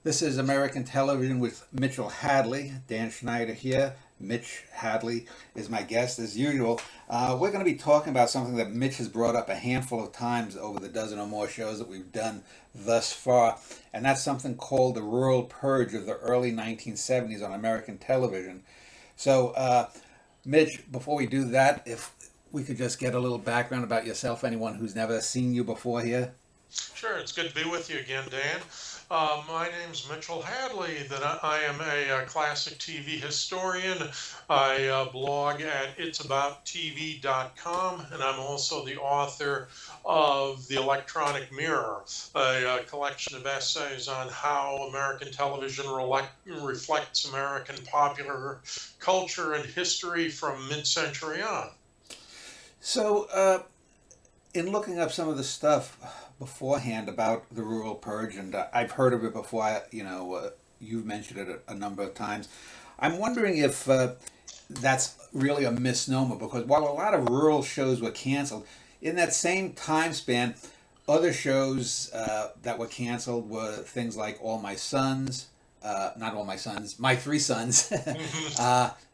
This is American Television with Mitchell Hadley. Dan Schneider here. Mitch Hadley is my guest as usual. We're going to be talking about something that Mitch has brought up a handful of times over the dozen or more shows that we've done thus far, and that's something called the Rural Purge of the early 1970s on American television. So, Mitch, before we do that, if we could just get a little background about yourself, anyone who's never seen you before here. Sure, it's good to be with you again, Dan. My name's Mitchell Hadley. I am a classic TV historian. I blog at itsabouttv.com, and I'm also the author of The Electronic Mirror, a collection of essays on how American television reflects American popular culture and history from mid-century on. So, in looking up some of the stuff beforehand about the rural purge, and I've heard of it before. You've mentioned it a number of times. I'm wondering if that's really a misnomer, because while a lot of rural shows were canceled, in that same time span, other shows that were canceled were things like All My Sons, not All My Sons, My Three Sons,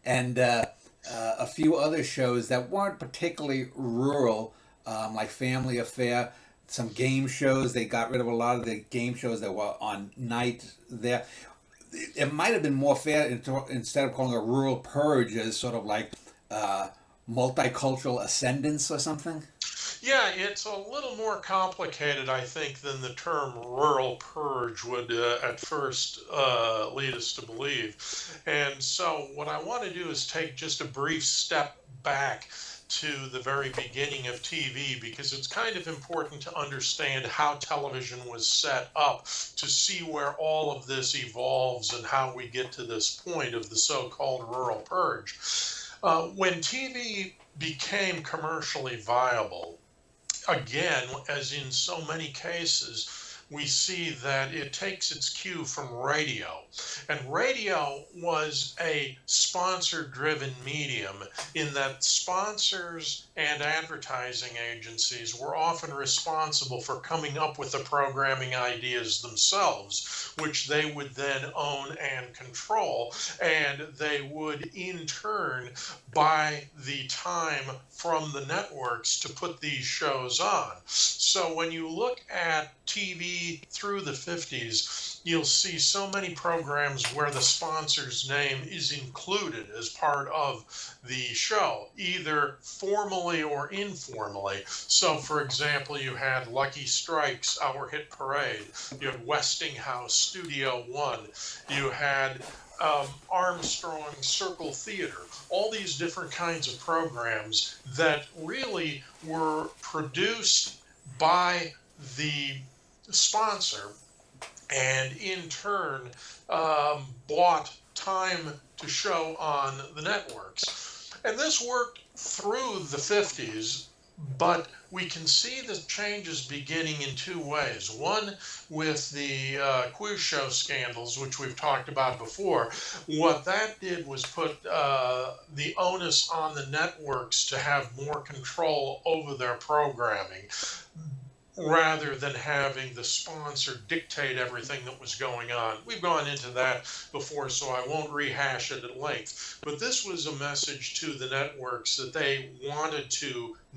and a few other shows that weren't particularly rural, like Family Affair. Some game shows, they got rid of a lot of the game shows that were on night there. It might have been more fair instead of calling it a rural purge as sort of like multicultural ascendance or something. Yeah, it's a little more complicated, I think, than the term rural purge would at first lead us to believe. And so, what I want to do is take just a brief step back to the very beginning of TV, because it's kind of important to understand how television was set up to see where all of this evolves and how we get to this point of the so-called rural purge. When TV became commercially viable, again, as in so many cases, we see that it takes its cue from radio. And radio was a sponsor-driven medium in that sponsors and advertising agencies were often responsible for coming up with the programming ideas themselves, which they would then own and control. And they would, in turn, buy the time from the networks to put these shows on. So when you look at TV through the 50s, you'll see so many programs where the sponsor's name is included as part of the show, either formally or informally. So, for example, you had Lucky Strikes, Our Hit Parade, you had Westinghouse, Studio One, you had Armstrong Circle Theater, all these different kinds of programs that really were produced by the sponsor and in turn bought time to show on the networks. And this worked through the 50s, but we can see the changes beginning in two ways. One, with the quiz show scandals, which we've talked about before. What that did was put the onus on the networks to have more control over their programming, rather than having the sponsor dictate everything that was going on. We've gone into that before, so I won't rehash it at length. But this was a message to the networks that they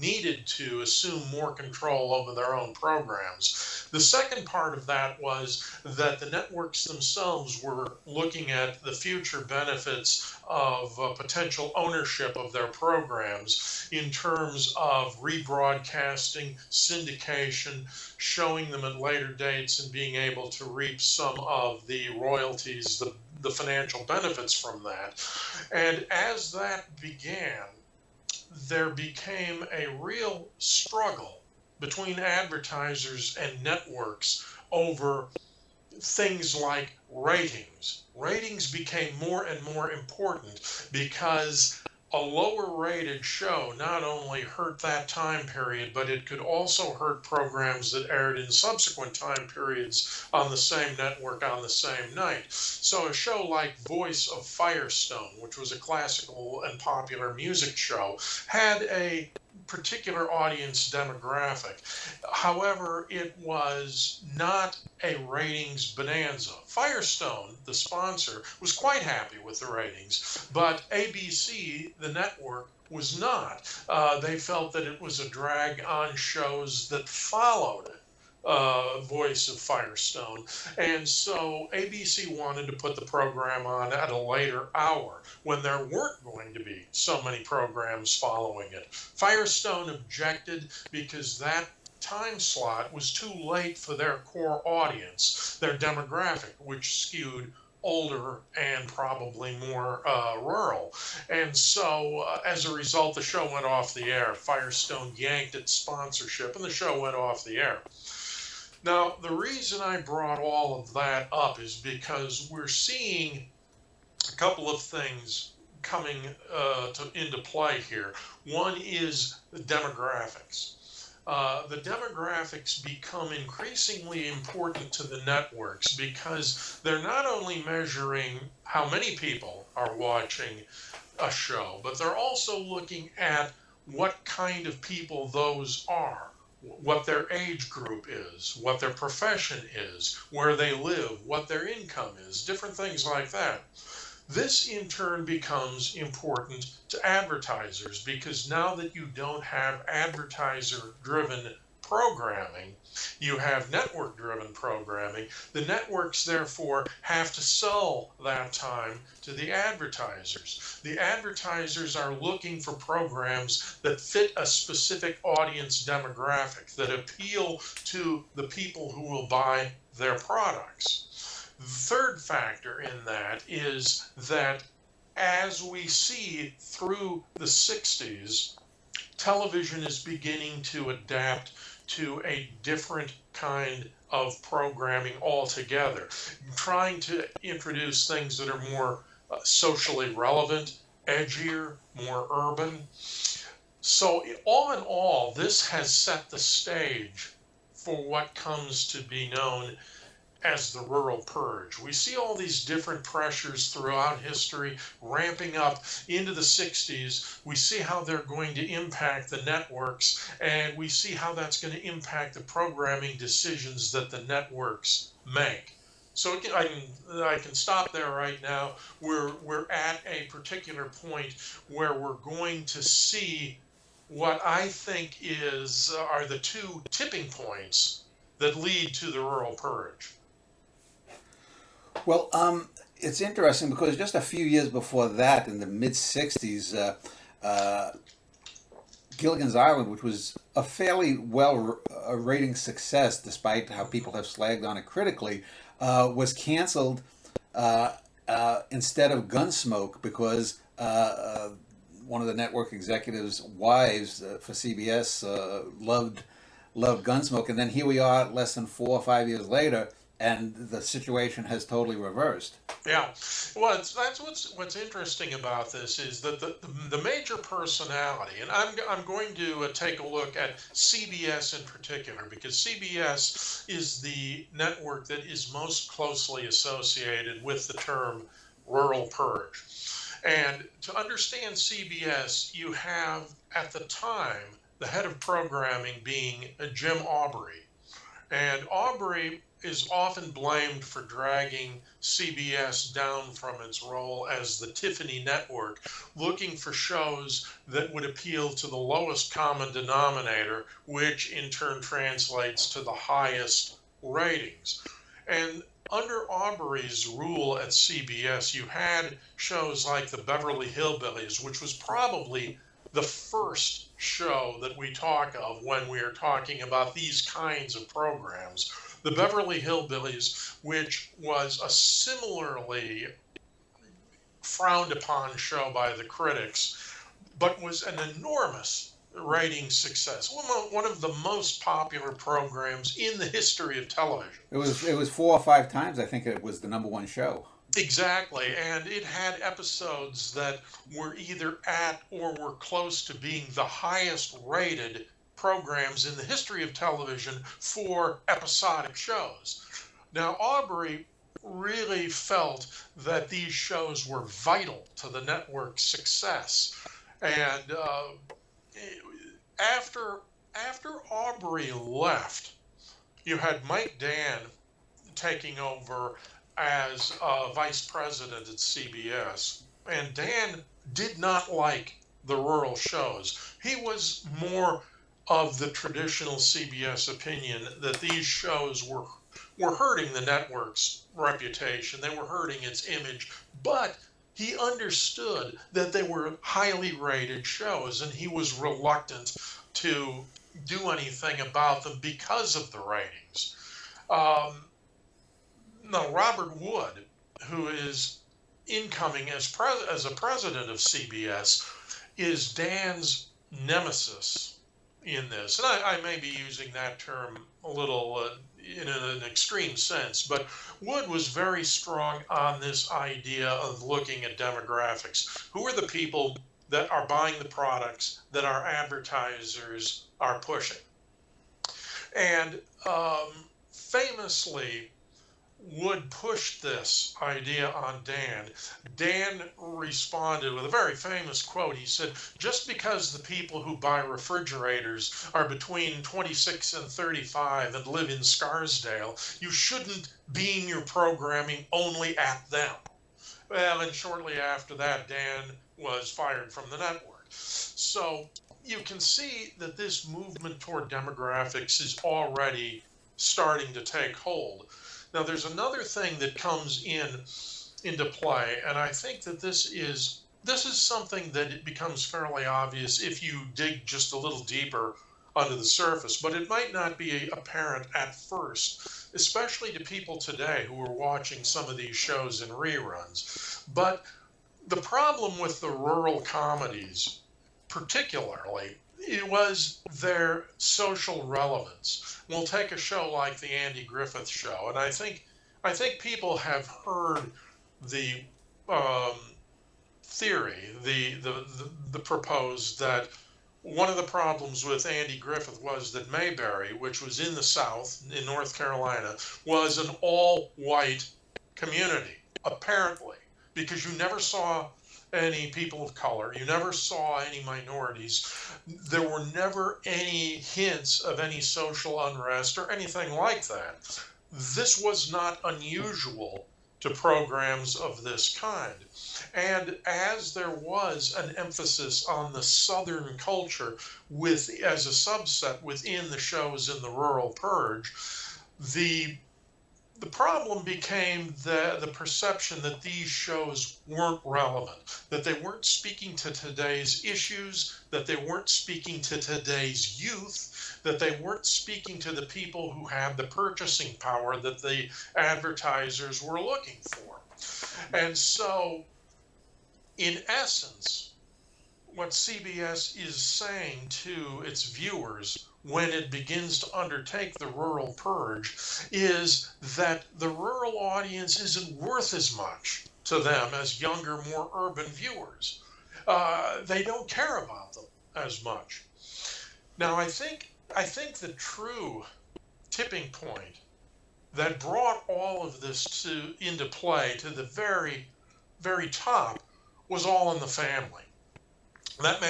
needed to assume more control over their own programs. The second part of that was that the networks themselves were looking at the future benefits of potential ownership of their programs in terms of rebroadcasting, syndication, showing them at later dates, and being able to reap some of the royalties, the financial benefits from that. And as that began, there became a real struggle between advertisers and networks over things like ratings. Ratings became more and more important because a lower rated show not only hurt that time period, but it could also hurt programs that aired in subsequent time periods on the same network on the same night. So a show like Voice of Firestone, which was a classical and popular music show, had a particular audience demographic. However, it was not a ratings bonanza. Firestone, the sponsor, was quite happy with the ratings, but ABC, the network, was not. They felt that it was a drag on shows that followed Voice of Firestone. And so ABC wanted to put the program on at a later hour when there weren't going to be so many programs following it. Firestone objected because that time slot was too late for their core audience, their demographic, which skewed older and probably more rural. And so, as a result, the show went off the air. Firestone yanked its sponsorship, and the show went off the air. Now, the reason I brought all of that up is because we're seeing a couple of things coming into play here. One is the demographics. The demographics become increasingly important to the networks because they're not only measuring how many people are watching a show, but they're also looking at what kind of people those are, what their age group is, what their profession is, where they live, what their income is, different things like that. This in turn becomes important to advertisers because now that you don't have advertiser driven programming, you have network driven programming. The networks therefore have to sell that time to the advertisers. The advertisers are looking for programs that fit a specific audience demographic, that appeal to the people who will buy their products. The third factor in that is that as we see through the 60s, television is beginning to adapt to a different kind of programming altogether, trying to introduce things that are more socially relevant, edgier, more urban. So, all in all, this has set the stage for what comes to be known as the rural purge. We see all these different pressures throughout history ramping up into the 60s. We see how they're going to impact the networks, and we see how that's going to impact the programming decisions that the networks make. So I can stop there right now. We're at a particular point where we're going to see what I think are the two tipping points that lead to the rural purge. Well, it's interesting because just a few years before that, in the mid '60s, Gilligan's Island, which was a fairly well rating success, despite how people have slagged on it critically, was canceled instead of Gunsmoke because one of the network executives' wives for CBS loved Gunsmoke, and then here we are, less than 4 or 5 years later, and the situation has totally reversed. Yeah, well, that's what's interesting about this is that the major personality, and I'm going to take a look at CBS in particular because CBS is the network that is most closely associated with the term rural purge. And to understand CBS, you have at the time the head of programming being Jim Aubrey. And Aubrey is often blamed for dragging CBS down from its role as the Tiffany network, looking for shows that would appeal to the lowest common denominator, which in turn translates to the highest ratings. And under Aubrey's rule at CBS, you had shows like the Beverly Hillbillies, which was probably the first show that we talk of when we are talking about these kinds of programs. The Beverly Hillbillies, which was a similarly frowned upon show by the critics, but was an enormous rating success. One of the most popular programs in the history of television. It was 4 or 5 times. I think it was the number one show. Exactly, and it had episodes that were either at or were close to being the highest rated programs in the history of television for episodic shows. Now, Aubrey really felt that these shows were vital to the network's success, and after Aubrey left, you had Mike Dan taking over as vice president at CBS, and Dan did not like the rural shows. He was more of the traditional CBS opinion that these shows were hurting the network's reputation. They were hurting its image, but he understood that they were highly rated shows, and he was reluctant to do anything about them because of the ratings. Um, Now, Robert Wood, who is incoming as a president of CBS, is Dan's nemesis in this. And I may be using that term a little in an extreme sense, but Wood was very strong on this idea of looking at demographics. Who are the people that are buying the products that our advertisers are pushing? And famously, Wood pushed this idea on Dan. Dan responded with a very famous quote. He said, just because the people who buy refrigerators are between 26 and 35 and live in Scarsdale, you shouldn't beam your programming only at them. Well, and shortly after that, Dan was fired from the network. So you can see that this movement toward demographics is already starting to take hold. Now, there's another thing that comes into play, and I think that this is something that it becomes fairly obvious if you dig just a little deeper under the surface, but it might not be apparent at first, especially to people today who are watching some of these shows in reruns. But the problem with the rural comedies, particularly, it was their social relevance. We'll take a show like the Andy Griffith Show, and I think people have heard the theory, the proposed that one of the problems with Andy Griffith was that Mayberry, which was in the South, in North Carolina, was an all-white community, apparently, because you never saw any people of color. You never saw any minorities. There were never any hints of any social unrest or anything like that. This was not unusual to programs of this kind. And as there was an emphasis on the Southern culture as a subset within the shows in the Rural Purge, the problem became the perception that these shows weren't relevant, that they weren't speaking to today's issues, that they weren't speaking to today's youth, that they weren't speaking to the people who had the purchasing power that the advertisers were looking for. And so, in essence, what CBS is saying to its viewers when it begins to undertake the Rural Purge is that the rural audience isn't worth as much to them as younger, more urban viewers. They don't care about them as much. Now, I think the true tipping point that brought all of this into play to the very, very top was All in the Family. That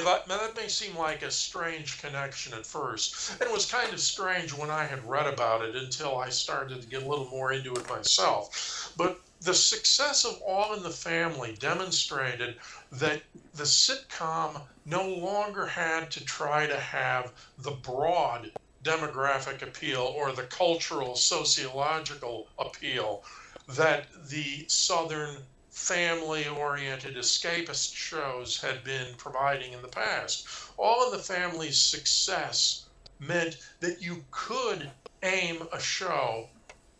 may seem like a strange connection at first. And it was kind of strange when I had read about it until I started to get a little more into it myself. But the success of All in the Family demonstrated that the sitcom no longer had to try to have the broad demographic appeal or the cultural, sociological appeal that the Southern family-oriented escapist shows had been providing in the past. All in the Family's success meant that you could aim a show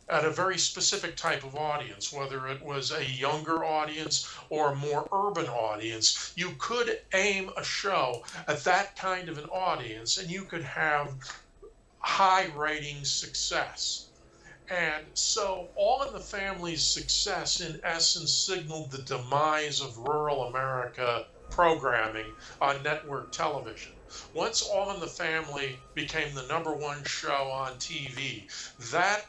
at a very specific type of audience, whether it was a younger audience or a more urban audience. You could aim a show at that kind of an audience, and you could have high ratings success. And so All in the Family's success, in essence, signaled the demise of rural America programming on network television. Once All in the Family became the #1 show on TV, that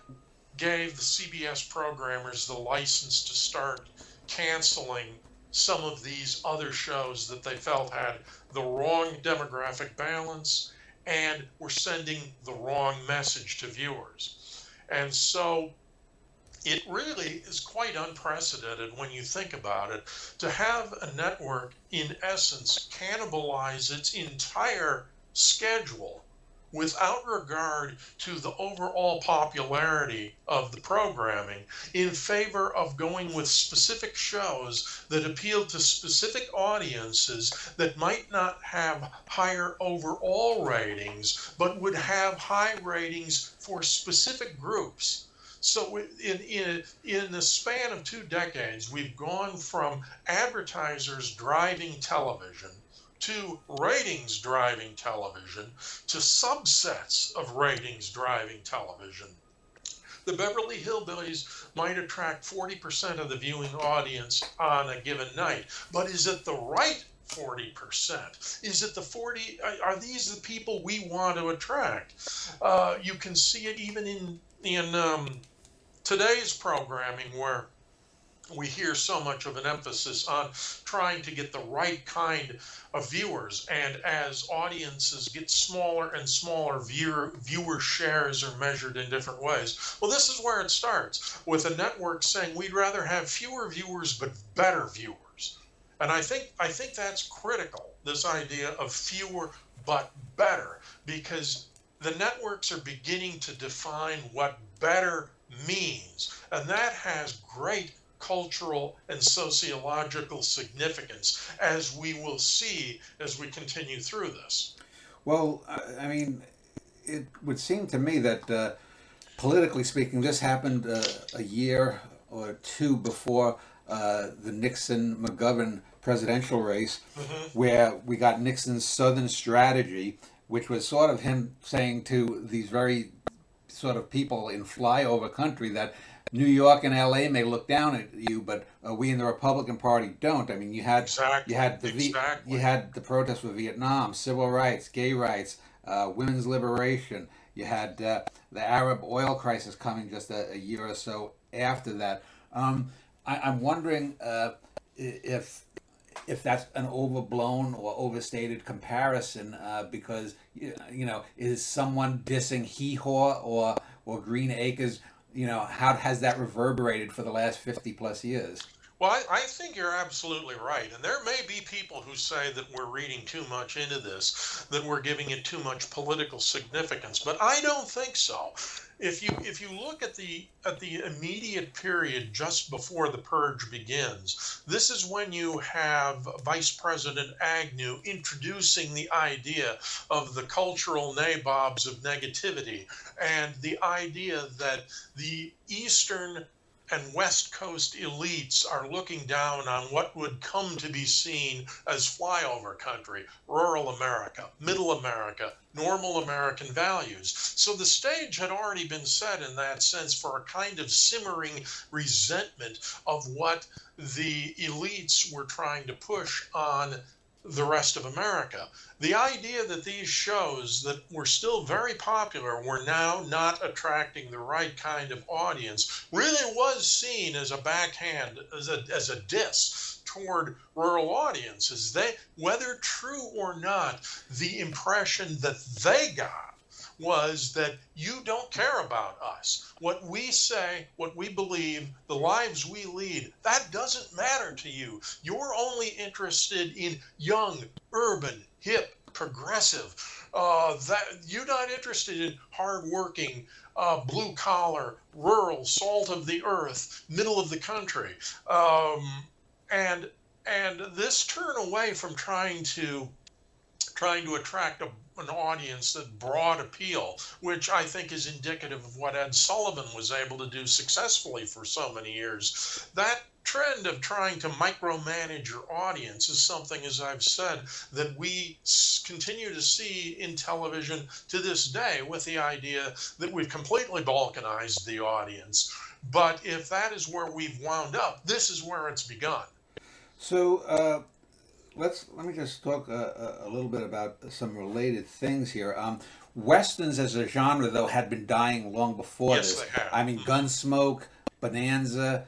gave the CBS programmers the license to start canceling some of these other shows that they felt had the wrong demographic balance and we're sending the wrong message to viewers. And so it really is quite unprecedented when you think about it to have a network, in essence, cannibalize its entire schedule without regard to the overall popularity of the programming in favor of going with specific shows that appeal to specific audiences that might not have higher overall ratings but would have high ratings for specific groups. So in the span of 2 decades, we've gone from advertisers driving television to ratings driving television to subsets of ratings driving television. The Beverly Hillbillies might attract 40% of the viewing audience on a given night, but is it the right 40%? Is it the 40? Are these the people we want to attract? You can see it even in today's programming, where we hear so much of an emphasis on trying to get the right kind of viewers. And as audiences get smaller and smaller, viewer shares are measured in different ways. Well, this is where it starts with a network saying we'd rather have fewer viewers but better viewers. And I think that's critical, this idea of fewer but better, because the networks are beginning to define what better means. And that has great cultural and sociological significance, as we will see as we continue through this. Well, I mean, it would seem to me that politically speaking, this happened a year or two before the Nixon McGovern presidential race, where we got Nixon's Southern strategy, which was sort of him saying to these very sort of people in flyover country that New York and L.A. may look down at you, but we in the Republican Party don't. I mean, you Exactly. had you Exactly. had the protests with Vietnam, civil rights, gay rights, women's liberation. You had the Arab oil crisis coming just a year or so after that. I'm wondering if that's an overblown or overstated comparison, because is someone dissing Hee Haw or Green Acres? How has that reverberated for the last 50 plus years? Well, I think you're absolutely right. And there may be people who say that we're reading too much into this, that we're giving it too much political significance, but I don't think so. If you look at the immediate period just before the purge begins, this is when you have Vice President Agnew introducing the idea of the cultural nabobs of negativity, and the idea that the Eastern and West Coast elites are looking down on what would come to be seen as flyover country, rural America, middle America, normal American values. So the stage had already been set in that sense for a kind of simmering resentment of what the elites were trying to push on the rest of America. The idea that these shows that were still very popular were now not attracting the right kind of audience really was seen as a backhand, as a diss toward rural audiences. Whether true or not, the impression that they got was that you don't care about us. What we say, what we believe, the lives we lead, that doesn't matter to you. You're only interested in young, urban, hip, progressive. That you're not interested in hardworking, blue collar, rural, salt of the earth, middle of the country, and and this turn away from trying to attract an audience that broad appeal, which I think is indicative of what Ed Sullivan was able to do successfully for so many years. That trend of trying to micromanage your audience is something, as I've said, that we continue to see in television to this day, with the idea that we've completely balkanized the audience. But if that is where we've wound up, this is where it's begun. So let me just talk a little bit about some related things here. Westerns as a genre, though, had been dying long before Yes, this. they have. I mean, Gunsmoke, Bonanza,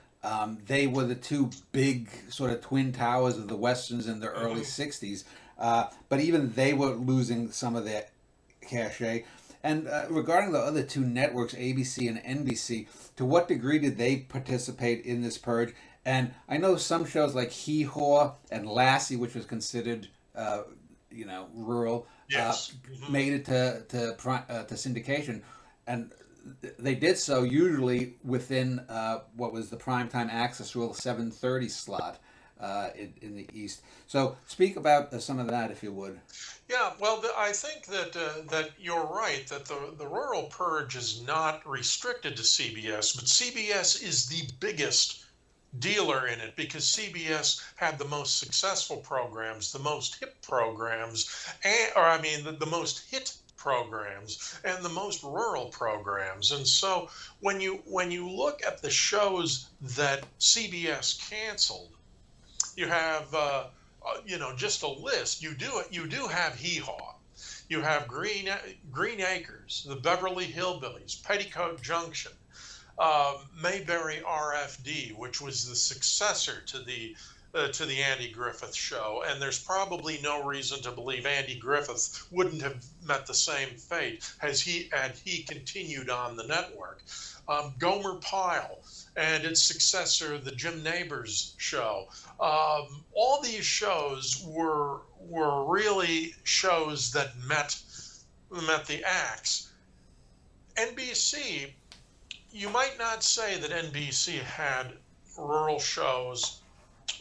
they were the two big sort of twin towers of the westerns in the early Hmm. '60s. But even they were losing some of their cachet. And regarding the other two networks, ABC and NBC, to what degree did they participate in this purge? And I know some shows like Hee Haw and Lassie, which was considered, rural, Yes. made it to syndication, and they did so usually within what was the primetime access rule 7:30 slot in the East. So speak about some of that, if you would. Yeah, well, I think that that you're right that the rural purge is not restricted to CBS, but CBS is the biggest dealer in it because CBS had the most successful programs, the most hip programs, the most hit programs and the most rural programs. And so when you look at the shows that CBS canceled, you have just a list. You do have Hee Haw. You have Green Acres, the Beverly Hillbillies, Petticoat Junction, Mayberry RFD, which was the successor to the Andy Griffith Show, and there's probably no reason to believe Andy Griffith wouldn't have met the same fate as had he continued on the network. Gomer Pyle and its successor, the Jim Nabors Show. All these shows were really shows that met the axe. NBC, you might not say that NBC had rural shows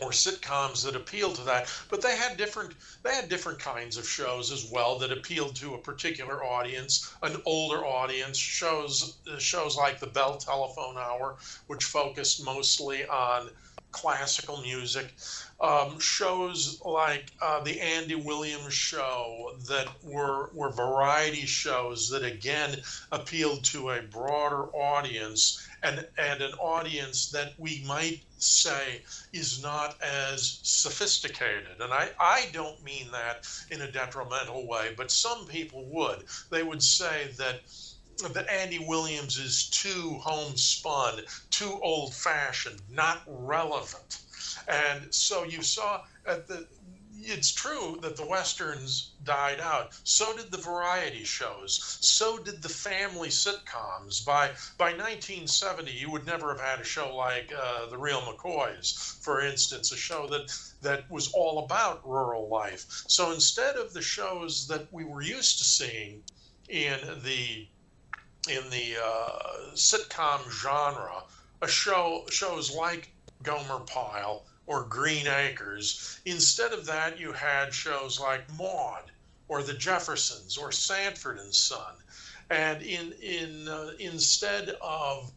or sitcoms that appealed to that, but they had different kinds of shows as well that appealed to a particular audience, an older audience. Shows like the Bell Telephone Hour, which focused mostly on classical music. Shows like the Andy Williams Show that were variety shows that again appealed to a broader audience and an audience that we might say is not as sophisticated. And I don't mean that in a detrimental way, but some people would. They would say that Andy Williams is too homespun, too old-fashioned, not relevant. And so you saw it's true that the Westerns died out. So did the variety shows. So did the family sitcoms. By 1970, you would never have had a show like The Real McCoys, for instance, a show that was all about rural life. So instead of the shows that we were used to seeing in the sitcom genre, shows like Gomer Pyle or Green Acres. Instead of that, you had shows like Maude or The Jeffersons or Sanford and Son. And instead of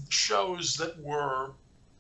shows that were,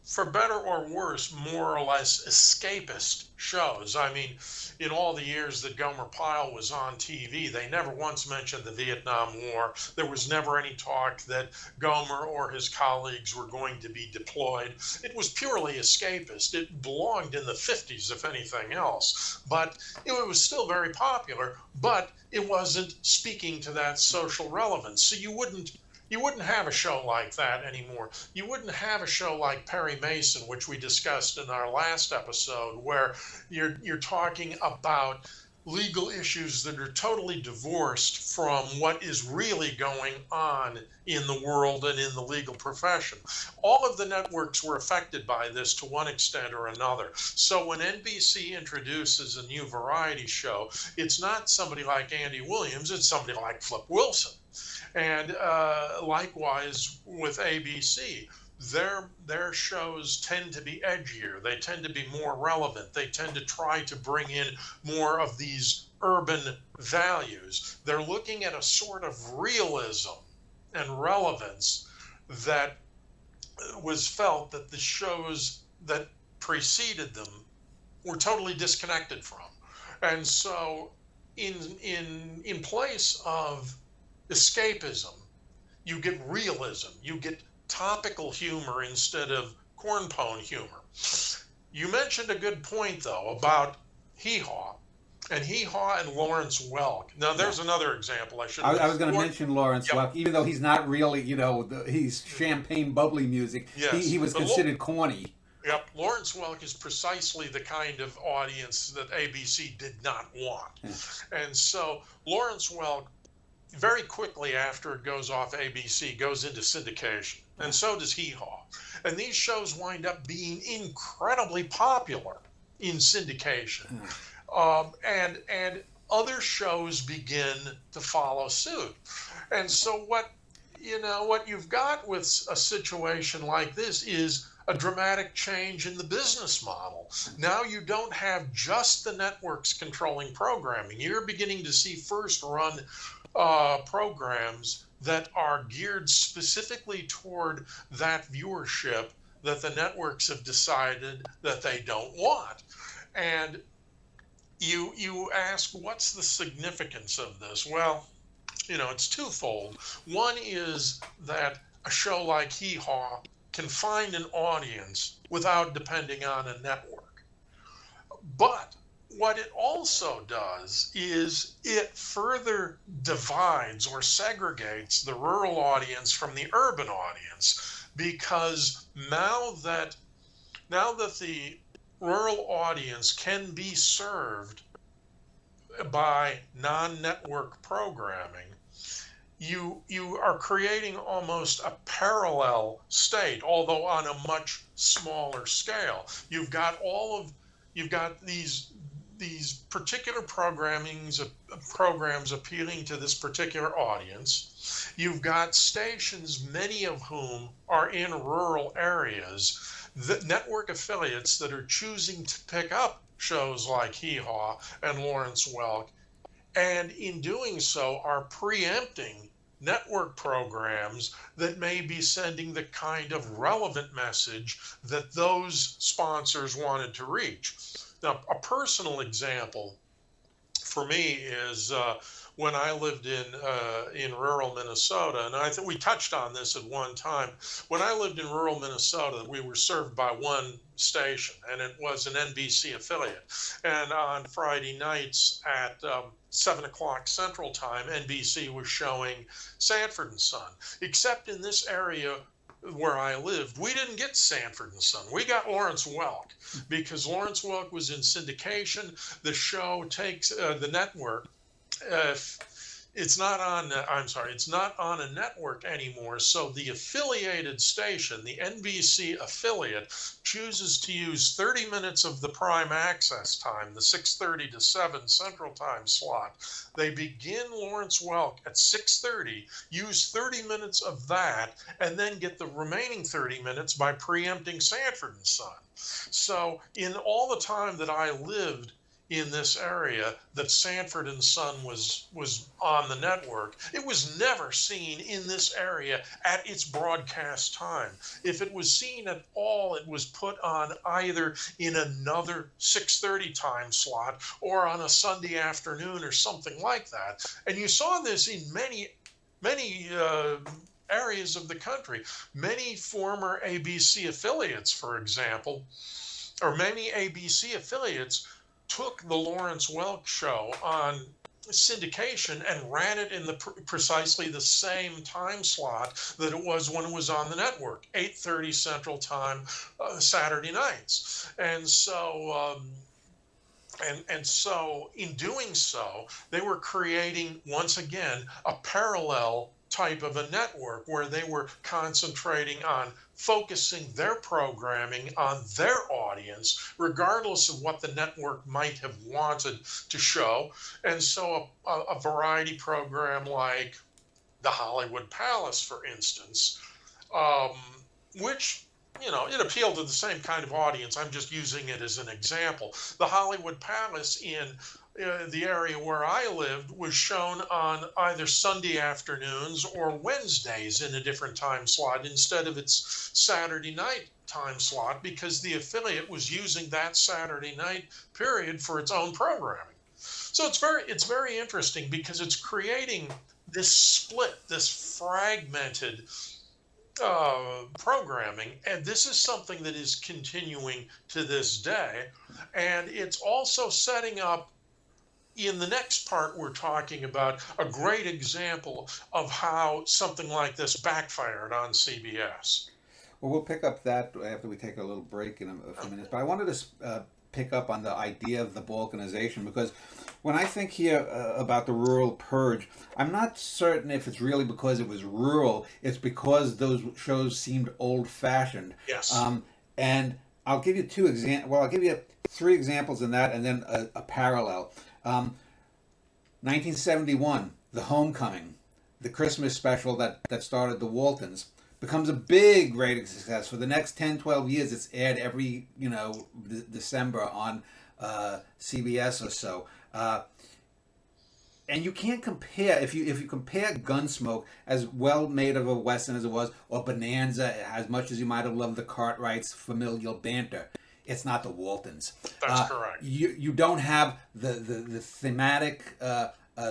for better or worse, more or less escapist shows. I mean, in all the years that Gomer Pyle was on TV, they never once mentioned the Vietnam War. There was never any talk that Gomer or his colleagues were going to be deployed. It was purely escapist. It belonged in the 50s, if anything else. But it was still very popular, but it wasn't speaking to that social relevance. So you wouldn't have a show like that anymore. You wouldn't have a show like Perry Mason, which we discussed in our last episode, where you're talking about legal issues that are totally divorced from what is really going on in the world and in the legal profession. All of the networks were affected by this to one extent or another. So when NBC introduces a new variety show, it's not somebody like Andy Williams, it's somebody like Flip Wilson. And likewise with ABC, their shows tend to be edgier. They tend to be more relevant. They tend to try to bring in more of these urban values. They're looking at a sort of realism and relevance that was felt that the shows that preceded them were totally disconnected from. And so in place of escapism, you get realism, you get topical humor instead of cornpone humor. You mentioned a good point, though, about Hee Haw and Lawrence Welk. Now, there's another example I should. I was going to mention Lawrence Welk, even though he's not really, he's champagne bubbly music. Yes. He was considered corny. Yep, Lawrence Welk is precisely the kind of audience that ABC did not want. Yeah. And so Lawrence Welk, very quickly after it goes off ABC, goes into syndication. And Yeah. so does Hee Haw. And these shows wind up being incredibly popular in syndication. Yeah. And other shows begin to follow suit. And so what you've got with a situation like this is a dramatic change in the business model. Now you don't have just the networks controlling programming. You're beginning to see first run programs that are geared specifically toward that viewership that the networks have decided that they don't want. And you ask, what's the significance of this? Well, it's twofold. One is that a show like Hee Haw can find an audience without depending on a network. But what it also does is it further divides or segregates the rural audience from the urban audience, because now that the rural audience can be served by non-network programming, you are creating almost a parallel state, although on a much smaller scale. You've got these particular programs appealing to this particular audience. You've got stations, many of whom are in rural areas, the network affiliates that are choosing to pick up shows like Hee Haw and Lawrence Welk, and in doing so are preempting network programs that may be sending the kind of relevant message that those sponsors wanted to reach. Now, a personal example for me is when I lived in rural Minnesota, and I think we touched on this at one time. When I lived in rural Minnesota, we were served by one station, and it was an NBC affiliate. And on Friday nights at 7 o'clock Central Time, NBC was showing Sanford and Son. Except in this area where I lived, we didn't get Sanford and Son. We got Lawrence Welk, because Lawrence Welk was in syndication. The show takes the network. It's not on. It's not on a network anymore. So the affiliated station, the NBC affiliate, chooses to use 30 minutes of the prime access time, the 6:30 to 7 Central Time slot. They begin Lawrence Welk at 6:30, use 30 minutes of that, and then get the remaining 30 minutes by preempting Sanford and Son. So in all the time that I lived in this area that Sanford and Son was on the network, it was never seen in this area at its broadcast time. If it was seen at all, it was put on either in another 6:30 time slot or on a Sunday afternoon or something like that. And you saw this in many areas of the country. Many former ABC affiliates, for example, or many ABC affiliates took the Lawrence Welk show on syndication and ran it in precisely the same time slot that it was when it was on the network, 8:30 Central Time, Saturday nights. And so in doing so, they were creating, once again, a parallel type of a network where they were concentrating on focusing their programming on their audience, regardless of what the network might have wanted to show. And so a variety program like the Hollywood Palace, for instance, which it appealed to the same kind of audience. I'm just using it as an example. The Hollywood Palace in the area where I lived was shown on either Sunday afternoons or Wednesdays in a different time slot instead of its Saturday night time slot, because the affiliate was using that Saturday night period for its own programming. So it's very interesting, because it's creating this split, this fragmented programming, and this is something that is continuing to this day. And it's also setting up, in the next part we're talking about, a great example of how something like this backfired on CBS. Well, we'll pick up that after we take a little break in a few minutes. But I wanted to pick up on the idea of the balkanization because when I think here about the rural purge, I'm not certain if it's really because it was rural. It's because those shows seemed old-fashioned. Yes. Um, and I'll give you two examples. Well, I'll give you three examples in that, and then a parallel. 1971, The Homecoming, the Christmas special that started the Waltons, becomes a big rating success. For the next 10, 12 years, it's aired every, December on CBS or so. And you can't compare if you compare Gunsmoke, as well made of a western as it was, or Bonanza, as much as you might have loved the Cartwrights' familial banter. It's not the Waltons. That's correct. You don't have the thematic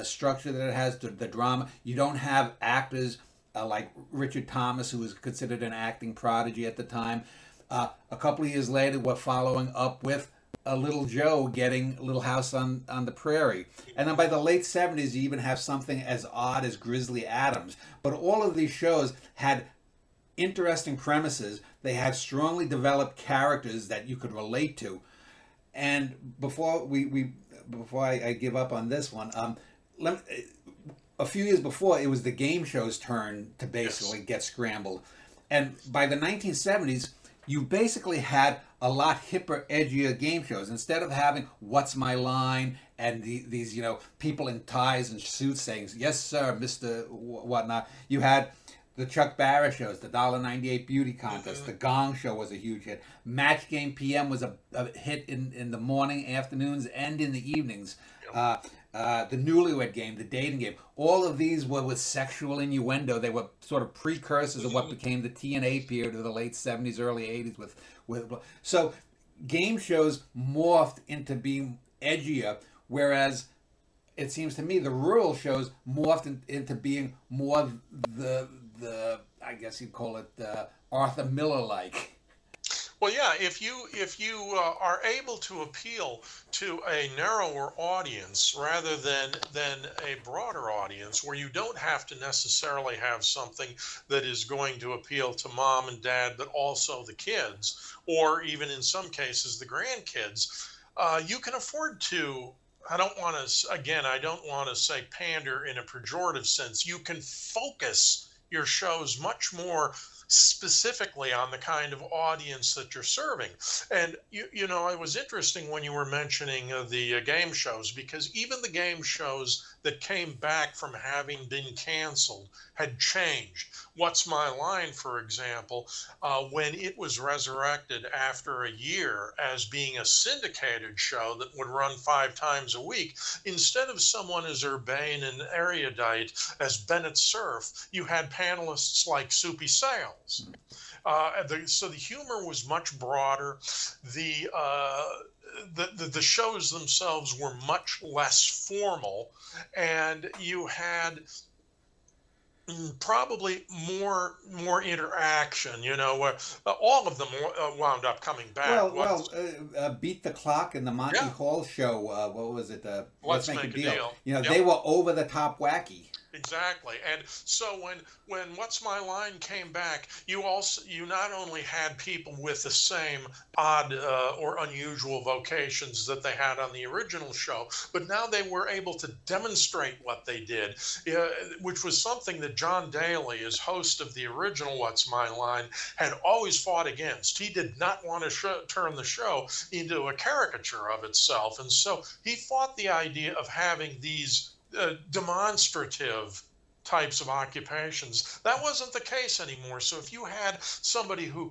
structure that it has, the drama. You don't have actors like Richard Thomas, who was considered an acting prodigy at the time. A couple of years later, we're following up with Little Joe getting Little House on the Prairie. And then by the late 70s, you even have something as odd as Grizzly Adams. But all of these shows had interesting premises. They had strongly developed characters that you could relate to. And before I give up on this one, a few years before, it was the game show's turn to basically get scrambled. And by the 1970s, you basically had a lot hipper, edgier game shows. Instead of having "What's My Line" and these people in ties and suits saying "Yes, sir, Mister Whatnot," you had the Chuck Barris shows, the $1.98 beauty contest, the Gong Show was a huge hit. Match Game PM was a hit in the morning, afternoons, and in the evenings. The Newlywed Game, the dating game, all of these were with sexual innuendo. They were sort of precursors of what became the TNA period of the late 70s, early 80s. So game shows morphed into being edgier, whereas it seems to me the rural shows morphed into being more the I guess you'd call it Arthur Miller like. Well, yeah, if you are able to appeal to a narrower audience rather than a broader audience, where you don't have to necessarily have something that is going to appeal to mom and dad, but also the kids, or even in some cases the grandkids, you can afford to. I don't want to say pander in a pejorative sense. You can focus your shows much more specifically on the kind of audience that you're serving. And it was interesting when you were mentioning the game shows, because even the game shows that came back from having been canceled had changed. What's My Line, for example, when it was resurrected after a year as being a syndicated show that would run 5 times a week, instead of someone as urbane and erudite as Bennett Cerf, you had panelists like Soupy Sales. So the humor was much broader. The shows themselves were much less formal, and you had probably more interaction. All of them wound up coming back. Beat the Clock and the Monty Yeah, Hall show. What was it? let's make a deal. They Yep. were over the top wacky. Exactly. And so when What's My Line came back, you not only had people with the same odd or unusual vocations that they had on the original show, but now they were able to demonstrate what they did, which was something that John Daly, as host of the original What's My Line, had always fought against. He did not want to turn the show into a caricature of itself. And so he fought the idea of having these demonstrative types of occupations. That wasn't the case anymore. So if you had somebody who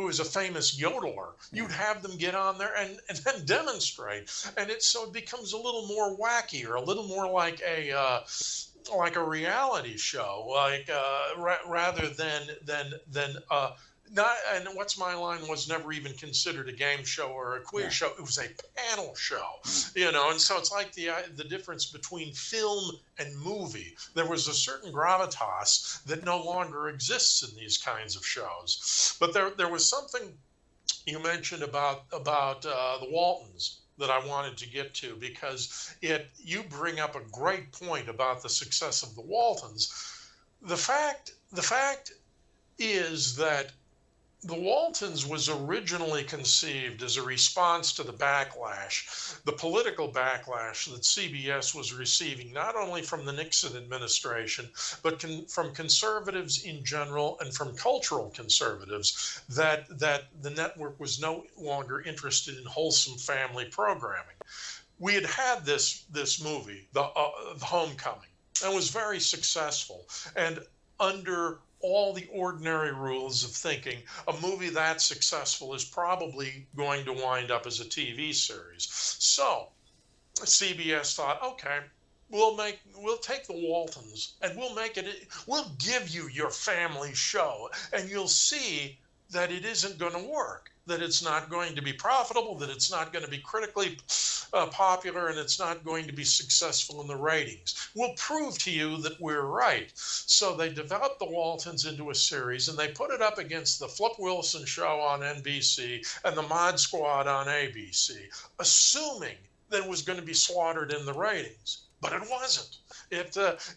is a famous yodeler, you'd have them get on there and then demonstrate. And so it becomes a little more wacky, or a little more like a reality show, rather than not. And What's My Line was never even considered a game show or a quiz show. It was a panel show, and so it's like the difference between film and movie. There was a certain gravitas that no longer exists in these kinds of shows. But there was something you mentioned about the Waltons that I wanted to get to, because you bring up a great point about the success of the Waltons. The fact is that The Waltons was originally conceived as a response to the backlash, the political backlash that CBS was receiving, not only from the Nixon administration, but from conservatives in general and from cultural conservatives, that the network was no longer interested in wholesome family programming. We had this movie, the Homecoming, and was very successful. And under all the ordinary rules of thinking, a movie that successful is probably going to wind up as a TV series. So CBS thought, okay, we'll take the Waltons and we'll give you your family show, and you'll see that it isn't going to work, that it's not going to be profitable, that it's not going to be critically popular, and it's not going to be successful in the ratings. We'll prove to you that we're right. So they developed the Waltons into a series, and they put it up against the Flip Wilson Show on NBC and the Mod Squad on ABC, assuming that it was going to be slaughtered in the ratings. But it wasn't.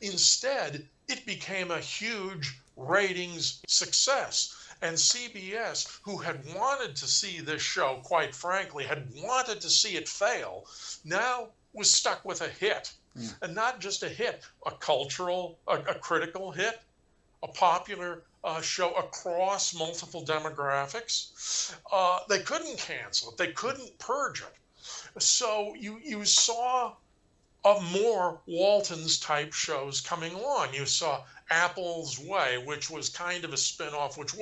Instead, it became a huge ratings success. And CBS, who had wanted to see this show, quite frankly, had wanted to see it fail, now was stuck with a hit. And not just a hit, a cultural, a critical hit, a popular show across multiple demographics. They couldn't cancel it. They couldn't purge it. So you saw more Waltons type shows coming along. You saw Apple's Way, which was kind of a spin-off, which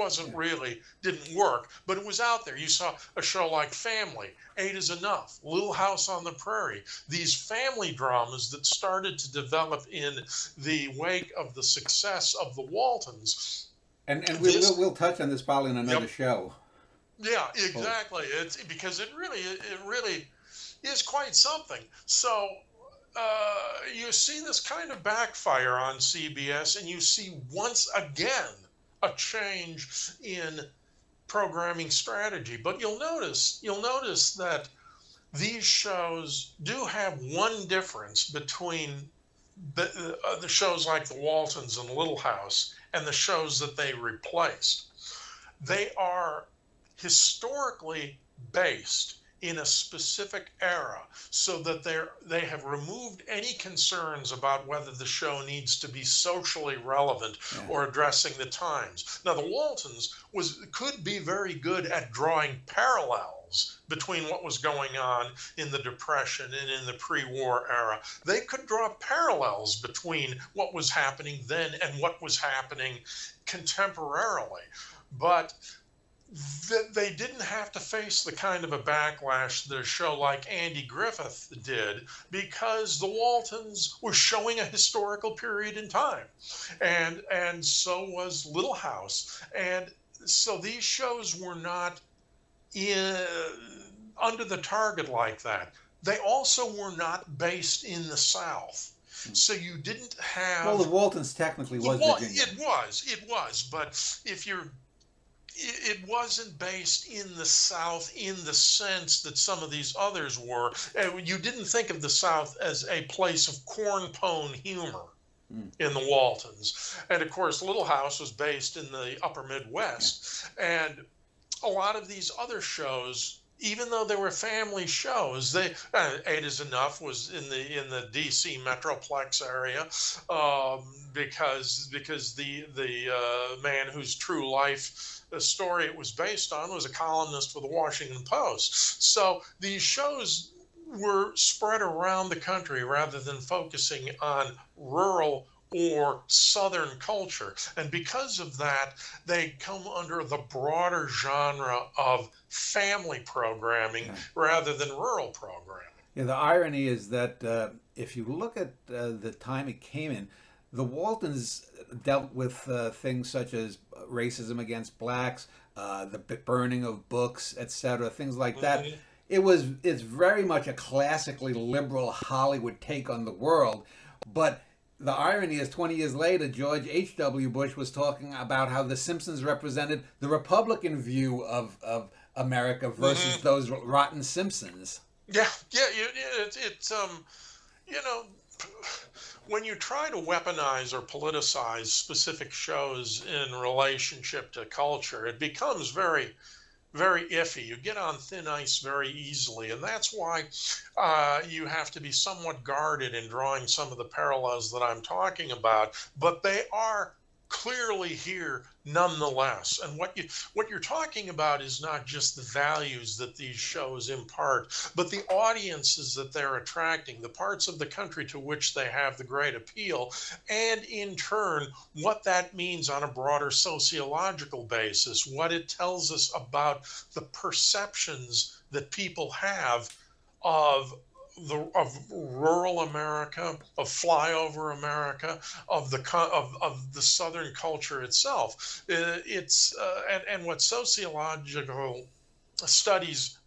didn't work, but it was out there. You saw a show like Family, Eight is Enough, Little House on the Prairie, these family dramas that started to develop in the wake of the success of the Waltons. And we'll touch on this probably in another show. Yeah, exactly. It's because it really is quite something. So you see this kind of backfire on CBS, and you see once again a change in programming strategy. But you'll notice that these shows do have one difference between the shows like the Waltons and Little House and the shows that they replaced. They are historically based in a specific era, so that they have removed any concerns about whether the show needs to be socially relevant or addressing the times. Now, the Waltons could be very good at drawing parallels between what was going on in the Depression and in the pre-war era. They could draw parallels between what was happening then and what was happening contemporarily. But they didn't have to face the kind of a backlash that a show like Andy Griffith did, because the Waltons were showing a historical period in time, and so was Little House, and so these shows were not under the target like that. They also were not based in the South. So you didn't have... Well, the Waltons technically was Virginia. It was, but it wasn't based in the South in the sense that some of these others were. You didn't think of the South as a place of corn-pone humor in the Waltons. And of course, Little House was based in the upper Midwest. And a lot of these other shows, even though they were family shows, Eight is Enough was in the DC Metroplex area, because the man whose true life the story it was based on was a columnist for the Washington Post. So these shows were spread around the country rather than focusing on rural or Southern culture. And because of that, they come under the broader genre of family programming rather than rural programming. Yeah, the irony is that if you look at the time it came in, the Waltons dealt with things such as racism against blacks, the burning of books, etc., things like that. It's very much a classically liberal Hollywood take on the world. But the irony is 20 years later, George H.W. Bush was talking about how The Simpsons represented the Republican view of America versus those rotten Simpsons. Yeah, it's when you try to weaponize or politicize specific shows in relationship to culture, it becomes very iffy. You get on thin ice very easily, and that's why you have to be somewhat guarded in drawing some of the parallels that I'm talking about. But they are clearly here nonetheless. And what you're talking about is not just the values that these shows impart, but the audiences that they're attracting, the parts of the country to which they have the great appeal, and in turn, what that means on a broader sociological basis, what it tells us about the perceptions that people have of of rural America, of flyover America, of the Southern culture itself. It's and what sociological studies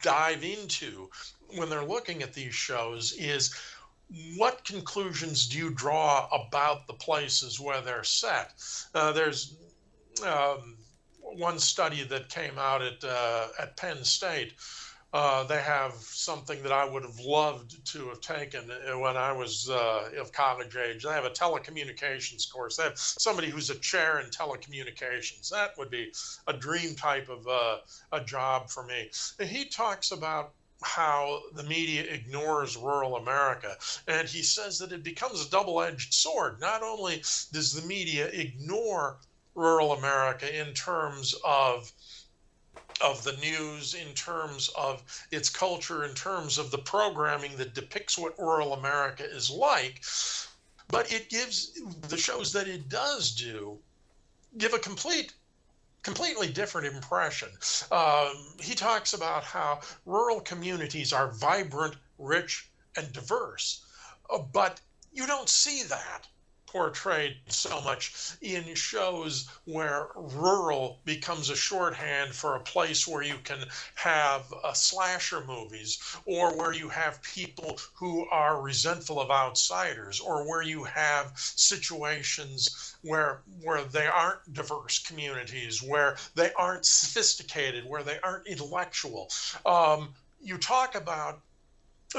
dive into when they're looking at these shows is what conclusions do you draw about the places where they're set? There's one study that came out at Penn State. They have something that I would have loved to have taken when I was of college age. They have a telecommunications course. They have somebody who's a chair in telecommunications. That would be a dream type of a job for me. And he talks about how the media ignores rural America. And he says that it becomes a double-edged sword. Not only does the media ignore rural America in terms of the news, in terms of its culture, in terms of the programming that depicts what rural America is like, but it gives the shows that it does do give a completely different impression. He talks about how rural communities are vibrant, rich, and diverse, but you don't see that portrayed so much in shows where rural becomes a shorthand for a place where you can have slasher movies, or where you have people who are resentful of outsiders, or where you have situations where they aren't diverse communities, where they aren't sophisticated, where they aren't intellectual. You talk about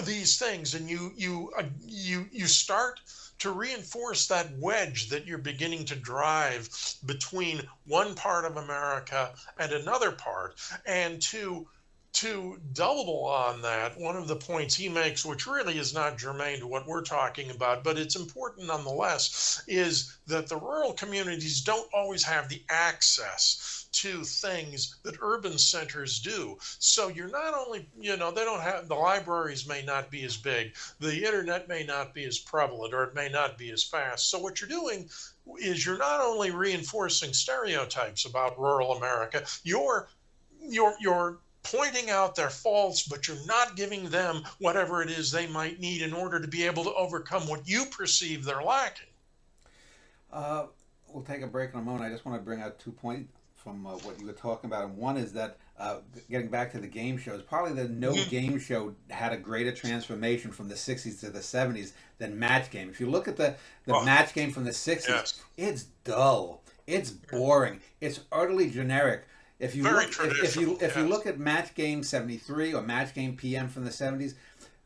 these things, and you start to reinforce that wedge that you're beginning to drive between one part of America and another part. And to double on that, one of the points he makes, which really is not germane to what we're talking about, but it's important nonetheless, is that the rural communities don't always have the access to things that urban centers do. So you're not only, they don't have, the libraries may not be as big, the internet may not be as prevalent, or it may not be as fast. So what you're doing is you're not only reinforcing stereotypes about rural America, you're pointing out their faults, but you're not giving them whatever it is they might need in order to be able to overcome what you perceive they're lacking. Uh, we'll take a break in a moment. I just want to bring out 2 points from what you were talking about. And one is that getting back to the game shows, probably the no Mhm. game show had a greater transformation from the 60s to the 70s than Match Game. If you look at the Oh, Match Game from the 60s, yes. it's dull, it's boring, it's utterly generic. Very traditional. If you Yes. look at Match Game 73 or Match Game PM from the 70s,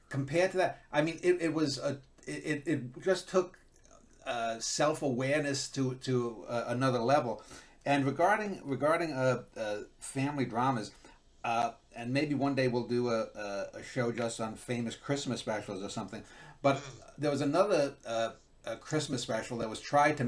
compared to that, I mean, it was it just took self awareness to another level. And regarding family dramas, and maybe one day we'll do a show just on famous Christmas specials or something. But there was another a Christmas special that was tried to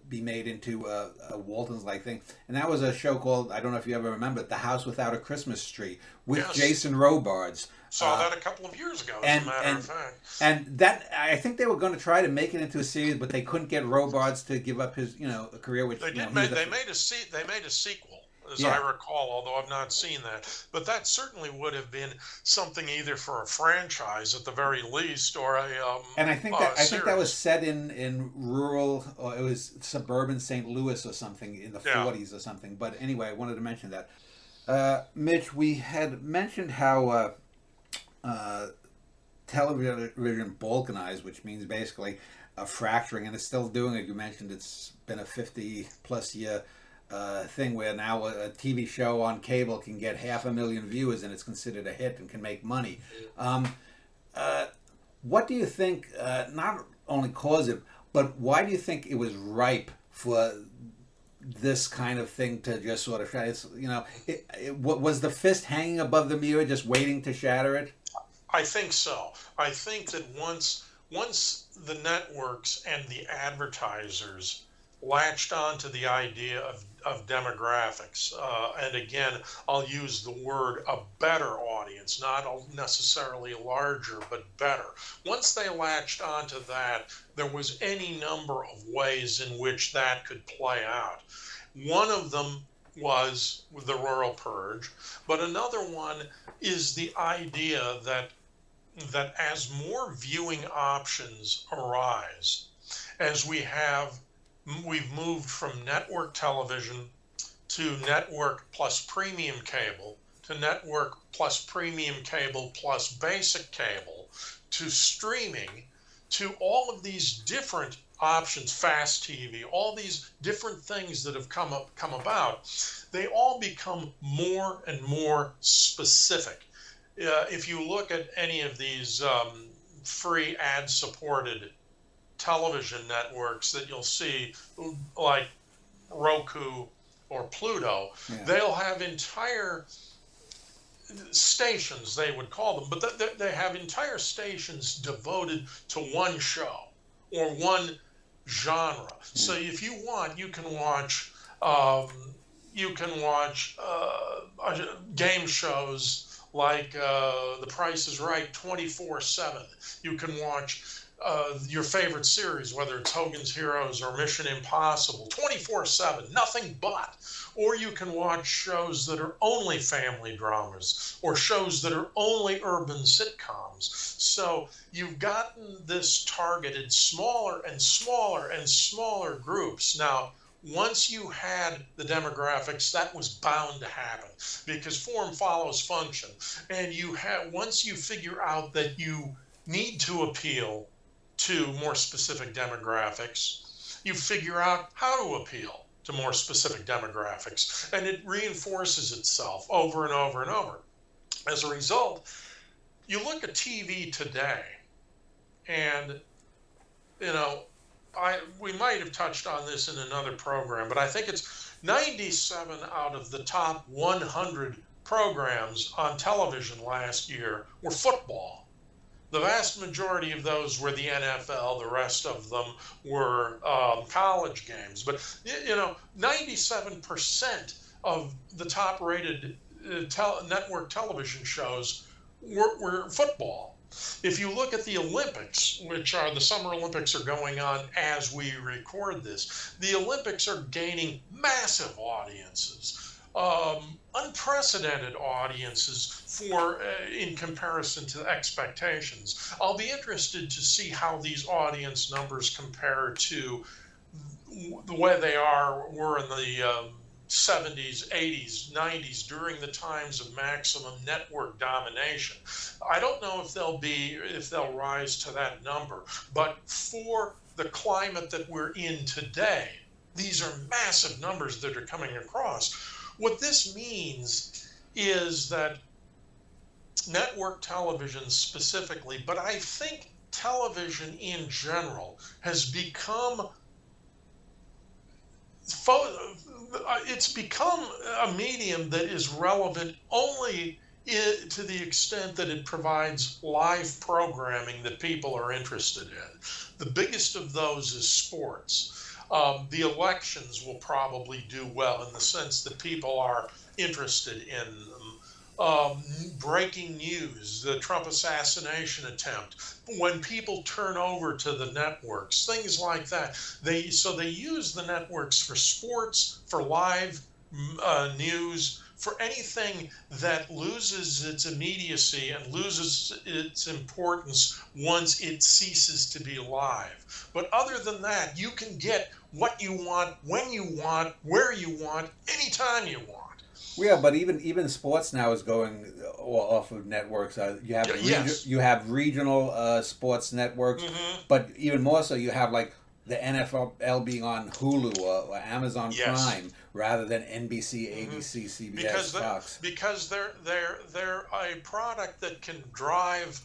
be made into a Walton's like thing, and that was a show called, I don't know if you ever remember it, The House Without a Christmas Tree with Yes. Jason Robards. Saw that a couple of years ago, as a And matter of fact. that, I think they were going to try to make it into a series, but they couldn't get Robards to give up his a career, which They did he was make they made a sequel, as I yeah. recall, although I've not seen that. But that certainly would have been something either for a franchise at the very least, or And I think that was series. set in rural, or it was suburban St. Louis or something in the Yeah. 40s or something. But anyway, I wanted to mention that. Mitch, we had mentioned how television balkanized, which means basically a fracturing, and it's still doing it. You mentioned it's been a 50-plus year thing where now a TV show on cable can get 500,000 viewers and it's considered a hit and can make money. Um, uh, What do you think? Not only caused it, but why do you think it was ripe for this kind of thing to just sort of shatter? It's, what was the fist hanging above the mirror, just waiting to shatter it? I think so. I think that once the networks and the advertisers latched onto the idea of demographics, and again, I'll use the word a better audience, not necessarily larger, but better. Once they latched onto that, there was any number of ways in which that could play out. One of them was the rural purge, but another one is the idea that as more viewing options arise, as we've moved from network television to network plus premium cable to network plus premium cable plus basic cable to streaming to all of these different options, fast TV, all these different things that have come about, they all become more and more specific. If you look at any of these free ad-supported television networks that you'll see, like Roku or Pluto, Yeah. they'll have entire stations, they would call them, but they have entire stations devoted to one show or one genre. So if you want, um, you can watch game shows like The Price is Right 24/7. You can watch your favorite series, whether it's Hogan's Heroes or Mission Impossible, 24/7, nothing but. Or you can watch shows that are only family dramas or shows that are only urban sitcoms. So you've gotten this targeted smaller and smaller and smaller groups. Now, once you had the demographics, that was bound to happen because form follows function. And once you figure out that you need to appeal to more specific demographics, you figure out how to appeal to more specific demographics, and it reinforces itself over and over and over. As a result, you look at TV today, and you know, we might have touched on this in another program, but I think it's 97 out of the top 100 programs on television last year were football. The vast majority of those were the NFL. The rest of them were college games. But 97% of the top-rated network television shows were football. If you look at the Olympics, which are the Summer Olympics are going on as we record this, the Olympics are gaining massive audiences. Unprecedented audiences in comparison to expectations. I'll be interested to see how these audience numbers compare to the way were in the 70s, 80s, 90s during the times of maximum network domination. I don't know if they'll rise to that number, but for the climate that we're in today, these are massive numbers that are coming across. What this means is that network television specifically, but I think television in general has become a medium that is relevant only to the extent that it provides live programming that people are interested in. The biggest of those is sports. The elections will probably do well in the sense that people are interested in them. Breaking news, the Trump assassination attempt, when people turn over to the networks, things like that. They use the networks for sports, for live news, for anything that loses its immediacy and loses its importance once it ceases to be live. But other than that, you can get what you want, when you want, where you want, anytime you want. Yeah, but even sports now is going off of networks. You have Yes. you have regional sports networks, but even more so, you have like the NFL being on Hulu or Amazon Yes. Prime rather than NBC, ABC, CBS, Fox. Because they're a product that can drive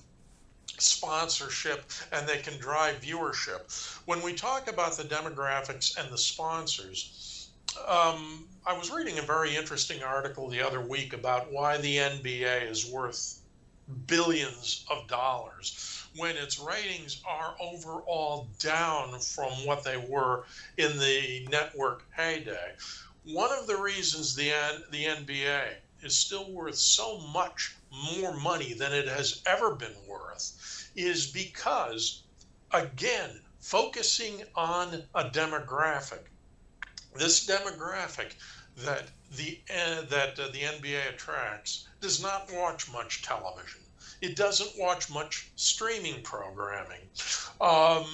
sponsorship, and they can drive viewership. When we talk about the demographics and the sponsors, I was reading a very interesting article the other week about why the NBA is worth billions of dollars when its ratings are overall down from what they were in the network heyday. One of the reasons the NBA is still worth so much more money than it has ever been worth is because, again, focusing on a demographic, this demographic that the NBA attracts does not watch much television. It doesn't watch much streaming programming.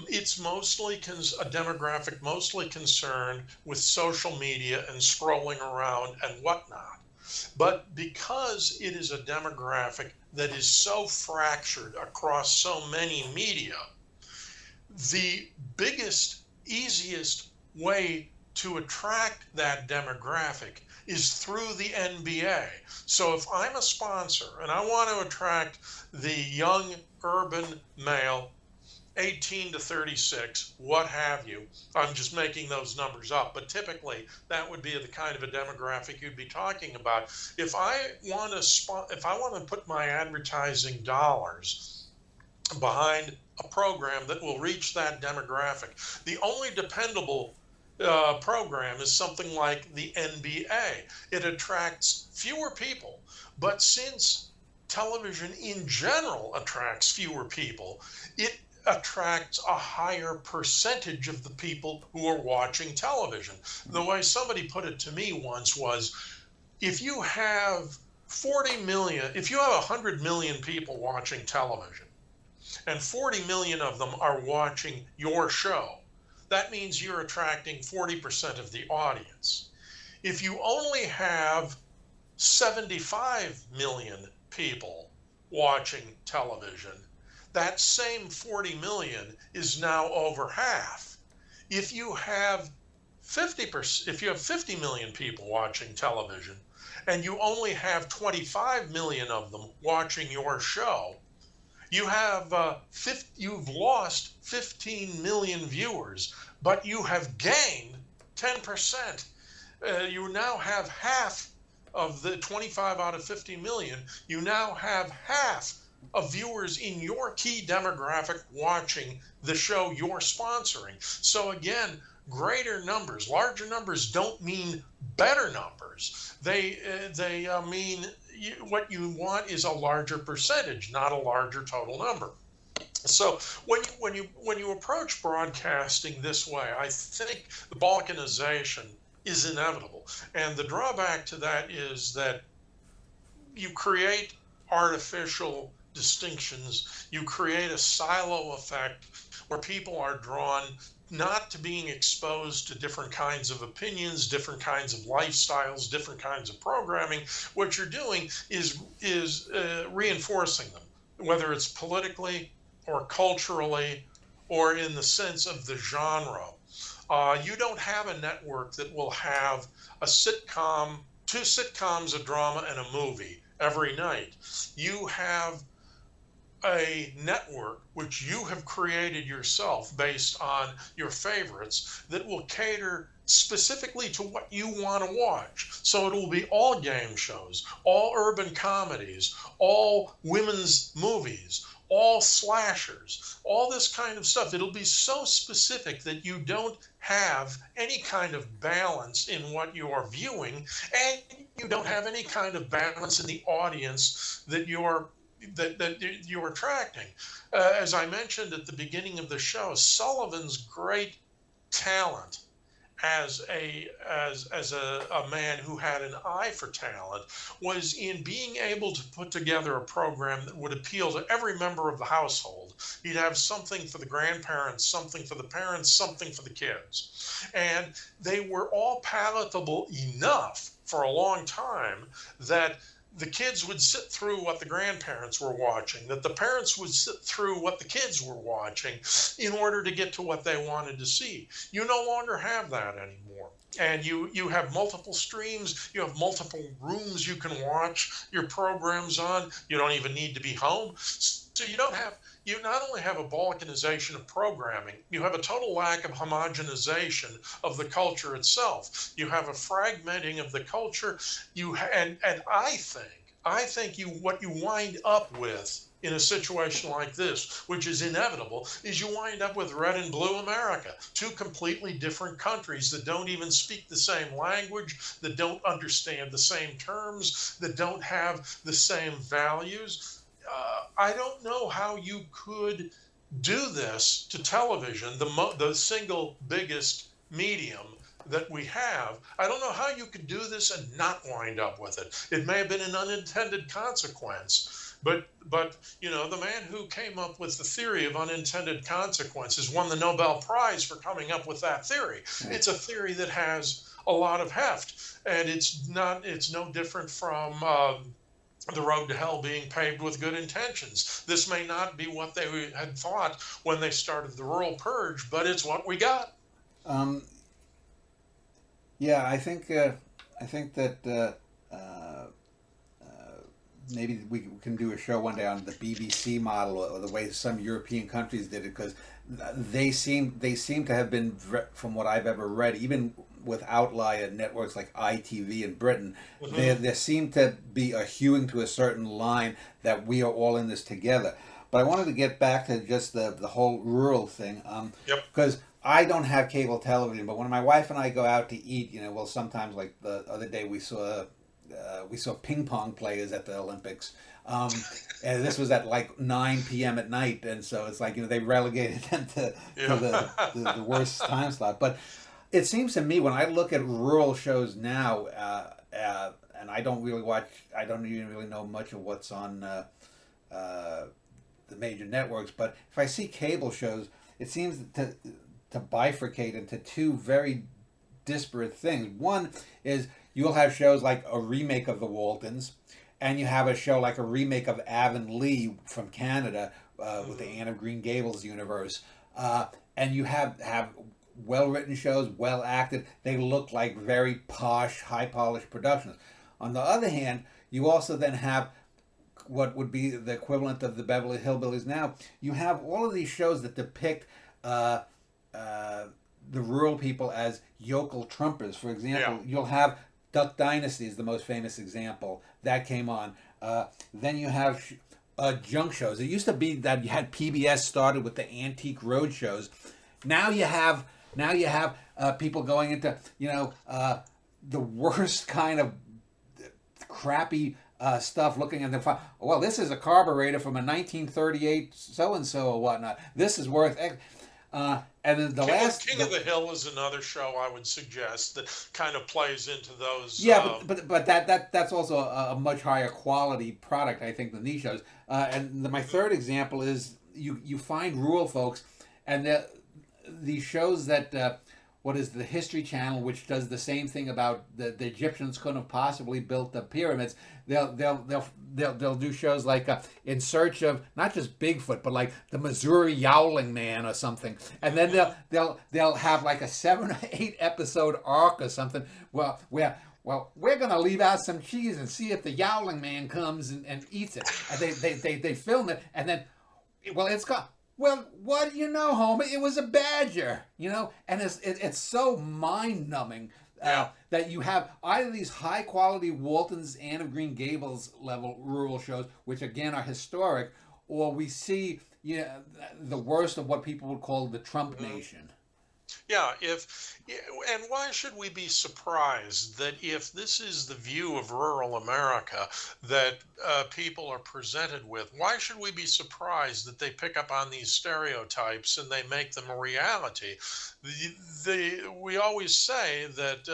It's mostly a demographic mostly concerned with social media and scrolling around and whatnot. But because it is a demographic that is so fractured across so many media, the biggest, easiest way to attract that demographic is through the NBA. So if I'm a sponsor and I want to attract the young urban male, 18 to 36, what have you, I'm just making those numbers up, but typically that would be the kind of a demographic you'd be talking about. If I want to put my advertising dollars behind a program that will reach that demographic, the only dependable program is something like the NBA. It attracts fewer people, but since television in general attracts fewer people, it attracts a higher percentage of the people who are watching television. The way somebody put it to me once was, if you have 40 million, if you have 100 million people watching television, and 40 million of them are watching your show, that means you're attracting 40% of the audience. If you only have 75 million people watching television, that same 40 million is now over half. If you have 50 million people watching television and you only have 25 million of them watching your show, you've lost 15 million viewers, but you have gained 10%. You now have half of the 25 out of 50 million. You now have half of viewers in your key demographic watching the show you're sponsoring. So again, greater numbers, larger numbers don't mean better numbers. They mean what you want is a larger percentage, not a larger total number. So when you approach broadcasting this way, I think the balkanization is inevitable, and the drawback to that is that you create artificial distinctions. You create a silo effect where people are drawn not to being exposed to different kinds of opinions, different kinds of lifestyles, different kinds of programming. What you're doing is reinforcing them, whether it's politically or culturally or in the sense of the genre. You don't have a network that will have a sitcom, two sitcoms, a drama, and a movie every night. You have a network which you have created yourself based on your favorites that will cater specifically to what you want to watch. So it will be all game shows, all urban comedies, all women's movies, all slashers, all this kind of stuff. It'll be so specific that you don't have any kind of balance in what you are viewing, and you don't have any kind of balance in the audience that you're attracting. As I mentioned at the beginning of the show, Sullivan's great talent as a man who had an eye for talent was in being able to put together a program that would appeal to every member of the household. He'd have something for the grandparents, something for the parents, something for the kids. And they were all palatable enough for a long time that the kids would sit through what the grandparents were watching, that the parents would sit through what the kids were watching in order to get to what they wanted to see. You no longer have that anymore. and you have multiple streams, you have multiple rooms you can watch your programs on. You don't even need to be home, so you not only have a balkanization of programming, you have a total lack of homogenization of the culture itself. You have a fragmenting of the culture. And I think you what you wind up with in a situation like this, which is inevitable, is you wind up with red and blue America, two completely different countries that don't even speak the same language, that don't understand the same terms, that don't have the same values. I don't know how you could do this to television, the single biggest medium that we have. I don't know how you could do this and not wind up with it. It may have been an unintended consequence, but the man who came up with the theory of unintended consequences won the Nobel Prize for coming up with that theory. Right. It's a theory that has a lot of heft, and it's no different from the road to hell being paved with good intentions. This may not be what they had thought when they started the rural purge, but it's what we got. Um, yeah, I think that maybe we can do a show one day on the BBC model or the way some European countries did it, because they seem to have been, from what I've ever read, even with outlier networks like ITV in Britain, Hmm. there seemed to be a hewing to a certain line that we are all in this together. But I wanted to get back to just the whole rural thing, Yep. because I don't have cable television. But when my wife and I go out to eat, well, sometimes, like the other day, we saw ping pong players at the Olympics. And this was at like 9 p.m. at night, and so it's like, they relegated them to Yeah. the worst time slot. But it seems to me, when I look at rural shows now, and I don't really watch, I don't even really know much of what's on uh, the major networks. But if I see cable shows, it seems to bifurcate into two very disparate things. One is you'll have shows like a remake of The Waltons, and you have a show like a remake of Avonlea from Canada, with the Hmm. Anne of Green Gables universe. And you have well written shows, well acted. They look like very posh, high polished productions. On the other hand, you also then have what would be the equivalent of the Beverly Hillbillies now. You have all of these shows that depict uh, uh, the rural people as yokel trumpers. For Yeah. example, you'll have Duck Dynasty is the most famous example that came on. Then you have junk shows. It used to be that you had PBS started with the antique road shows. Now you have people going into the worst kind of crappy stuff, looking at the well, this is a carburetor from a 1938 so and so or whatnot. This is worth X. And then the last King of the Hill is another show I would suggest that kind of plays into those. yeah, but that's also a much higher quality product, I think, than these shows. My third example is you find rural folks, and these shows that what is the History Channel, which does the same thing about the Egyptians couldn't have possibly built the pyramids. They'll do shows like In Search of not just Bigfoot, but like the Missouri Yowling Man or something, and then Mhm. they'll have like a 7 or 8 episode arc or something. Well, we're gonna leave out some cheese and see if the Yowling Man comes and eats it. And they film it, and then, well, it's gone. Well, what do you know, Homer? It was a badger, and it's so mind numbing, Yeah. that you have either these high quality Waltons, Anne of Green Gables level rural shows, which again are historic, or we see the worst of what people would call the Trump Mhm. nation. Yeah, and why should we be surprised that if this is the view of rural America that people are presented with, why should we be surprised that they pick up on these stereotypes and they make them a reality? We always say that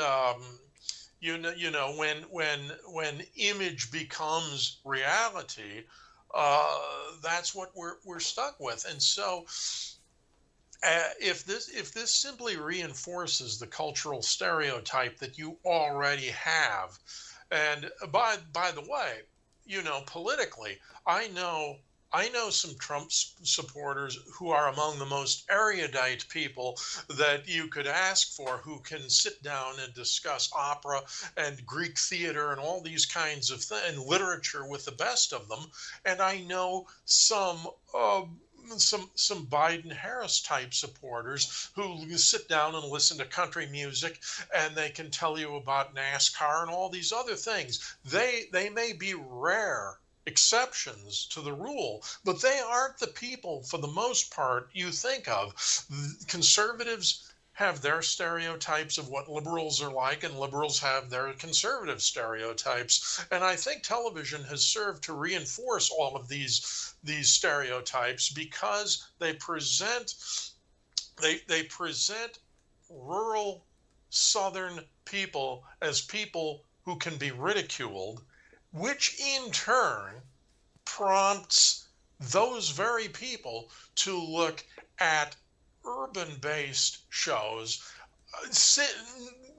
when image becomes reality, that's what we're stuck with, and so if this simply reinforces the cultural stereotype that you already have, and by the way, politically, I know. I know some Trump supporters who are among the most erudite people that you could ask for, who can sit down and discuss opera and Greek theater and all these kinds of things, and literature with the best of them. And I know some Biden Harris type supporters who sit down and listen to country music, and they can tell you about NASCAR and all these other things. They may be rare exceptions to the rule, but they aren't the people for the most part you think of. Conservatives have their stereotypes of what liberals are like, and liberals have their conservative stereotypes. And I think television has served to reinforce all of these stereotypes because they present rural Southern people as people who can be ridiculed, which in turn prompts those very people to look at urban based shows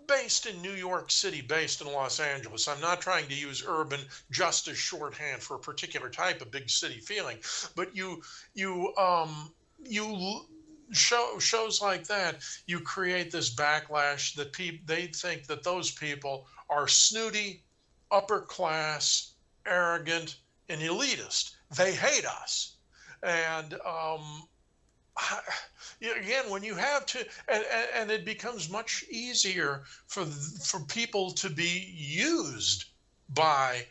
based in New York City, based in Los Angeles. I'm not trying to use urban just as shorthand for a particular type of big city feeling, but you shows like that, you create this backlash that they think that those people are snooty, upper class, arrogant, and elitist. They hate us. And again, when you have to, and it becomes much easier for people to be used by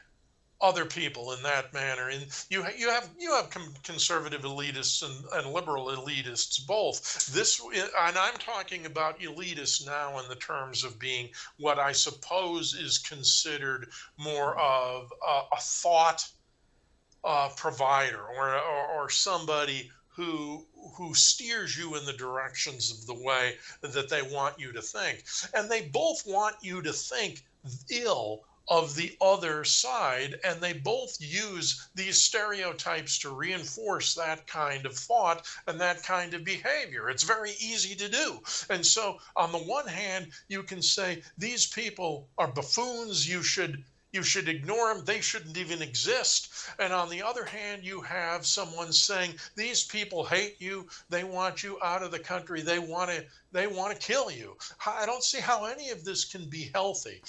other people in that manner. And you have conservative elitists and liberal elitists both. And I'm talking about elitists now in the terms of being what I suppose is considered more of a thought provider, or somebody who steers you in the directions of the way that they want you to think. And they both want you to think ill of the other side, and they both use these stereotypes to reinforce that kind of thought and that kind of behavior. It's very easy to do. And so on the one hand, you can say these people are buffoons, you should ignore them, they shouldn't even exist. And on the other hand, you have someone saying these people hate you, they want you out of the country, they want to kill you. I don't see how any of this can be healthy.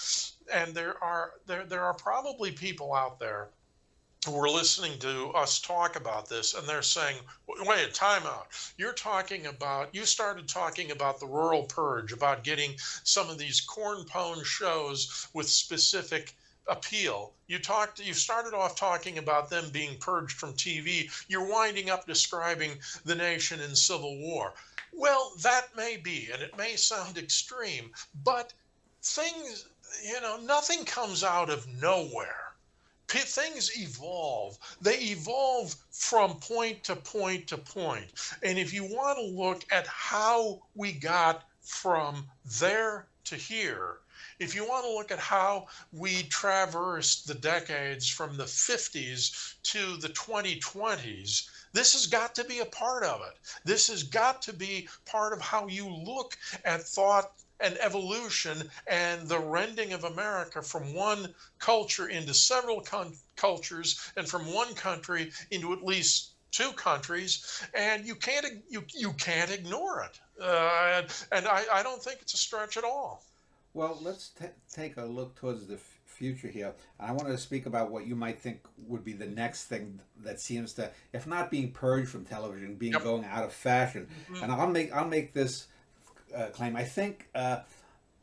And there are probably people out there who are listening to us talk about this, and they're saying, wait, time out. You started talking about the rural purge, about getting some of these cornpone shows with specific appeal. You started off talking about them being purged from TV. You're winding up describing the nation in civil war. Well, that may be, and it may sound extreme, but nothing comes out of nowhere. Things evolve. They evolve from point to point to point. And if you want to look at how we got from there to here, if you want to look at how we traversed the decades from the 50s to the 2020s, this has got to be a part of it. This has got to be part of how you look at thought and evolution and the rending of America from one culture into several cultures, and from one country into at least two countries, and you can't ignore it. And I don't think it's a stretch at all. Well, let's take a look towards the future here. I want to speak about what you might think would be the next thing that seems to, if not being purged from television, being Yep. going out of fashion. Mhm. And I'll make this claim. I think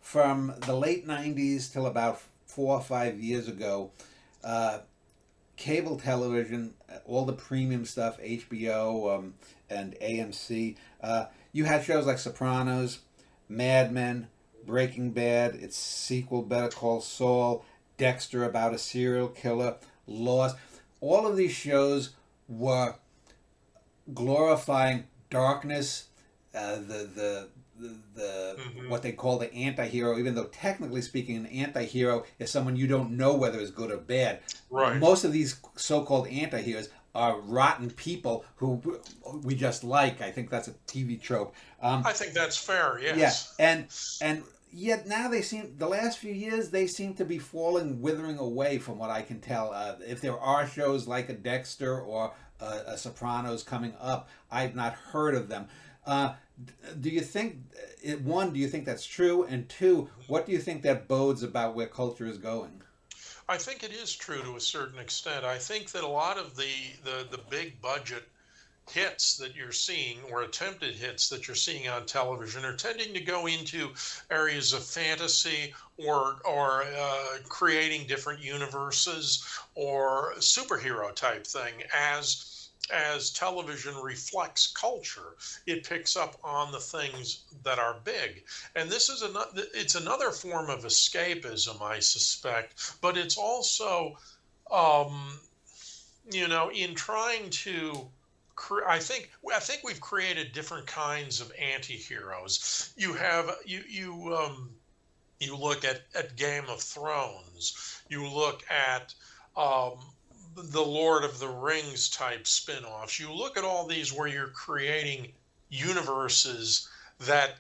from the late '90s till about 4 or 5 years ago, uh, cable television, all the premium stuff, HBO and AMC, you had shows like Sopranos, Mad Men, Breaking Bad, its sequel Better Call Saul, Dexter about a serial killer, Lost. All of these shows were glorifying darkness, the Mhm. what they call the anti-hero, even though technically speaking an anti-hero is someone you don't know whether is good or bad. Right. Most of these so-called anti-heroes are rotten people who we just like. I think that's a TV trope. I think that's fair. Yeah, Yes. and yet now the last few years, they seem to be falling, withering away from what I can tell. If there are shows like a Dexter or a Sopranos coming up, I've not heard of them. Uh, do you think, one, do you think that's true? And two, what do you think that bodes about where culture is going? I think it is true to a certain extent. I think that a lot of the big budget hits that you're seeing, or attempted hits that you're seeing on television, are tending to go into areas of fantasy, or creating different universes, or superhero type thing. As television reflects culture, it picks up on the things that are big. And this is another, it's another form of escapism, I suspect, but it's also, um, in trying to I think we've created different kinds of anti-heroes. You look at Game of Thrones. You look at um, the Lord of the Rings type spin-offs. You look at all these where you're creating universes that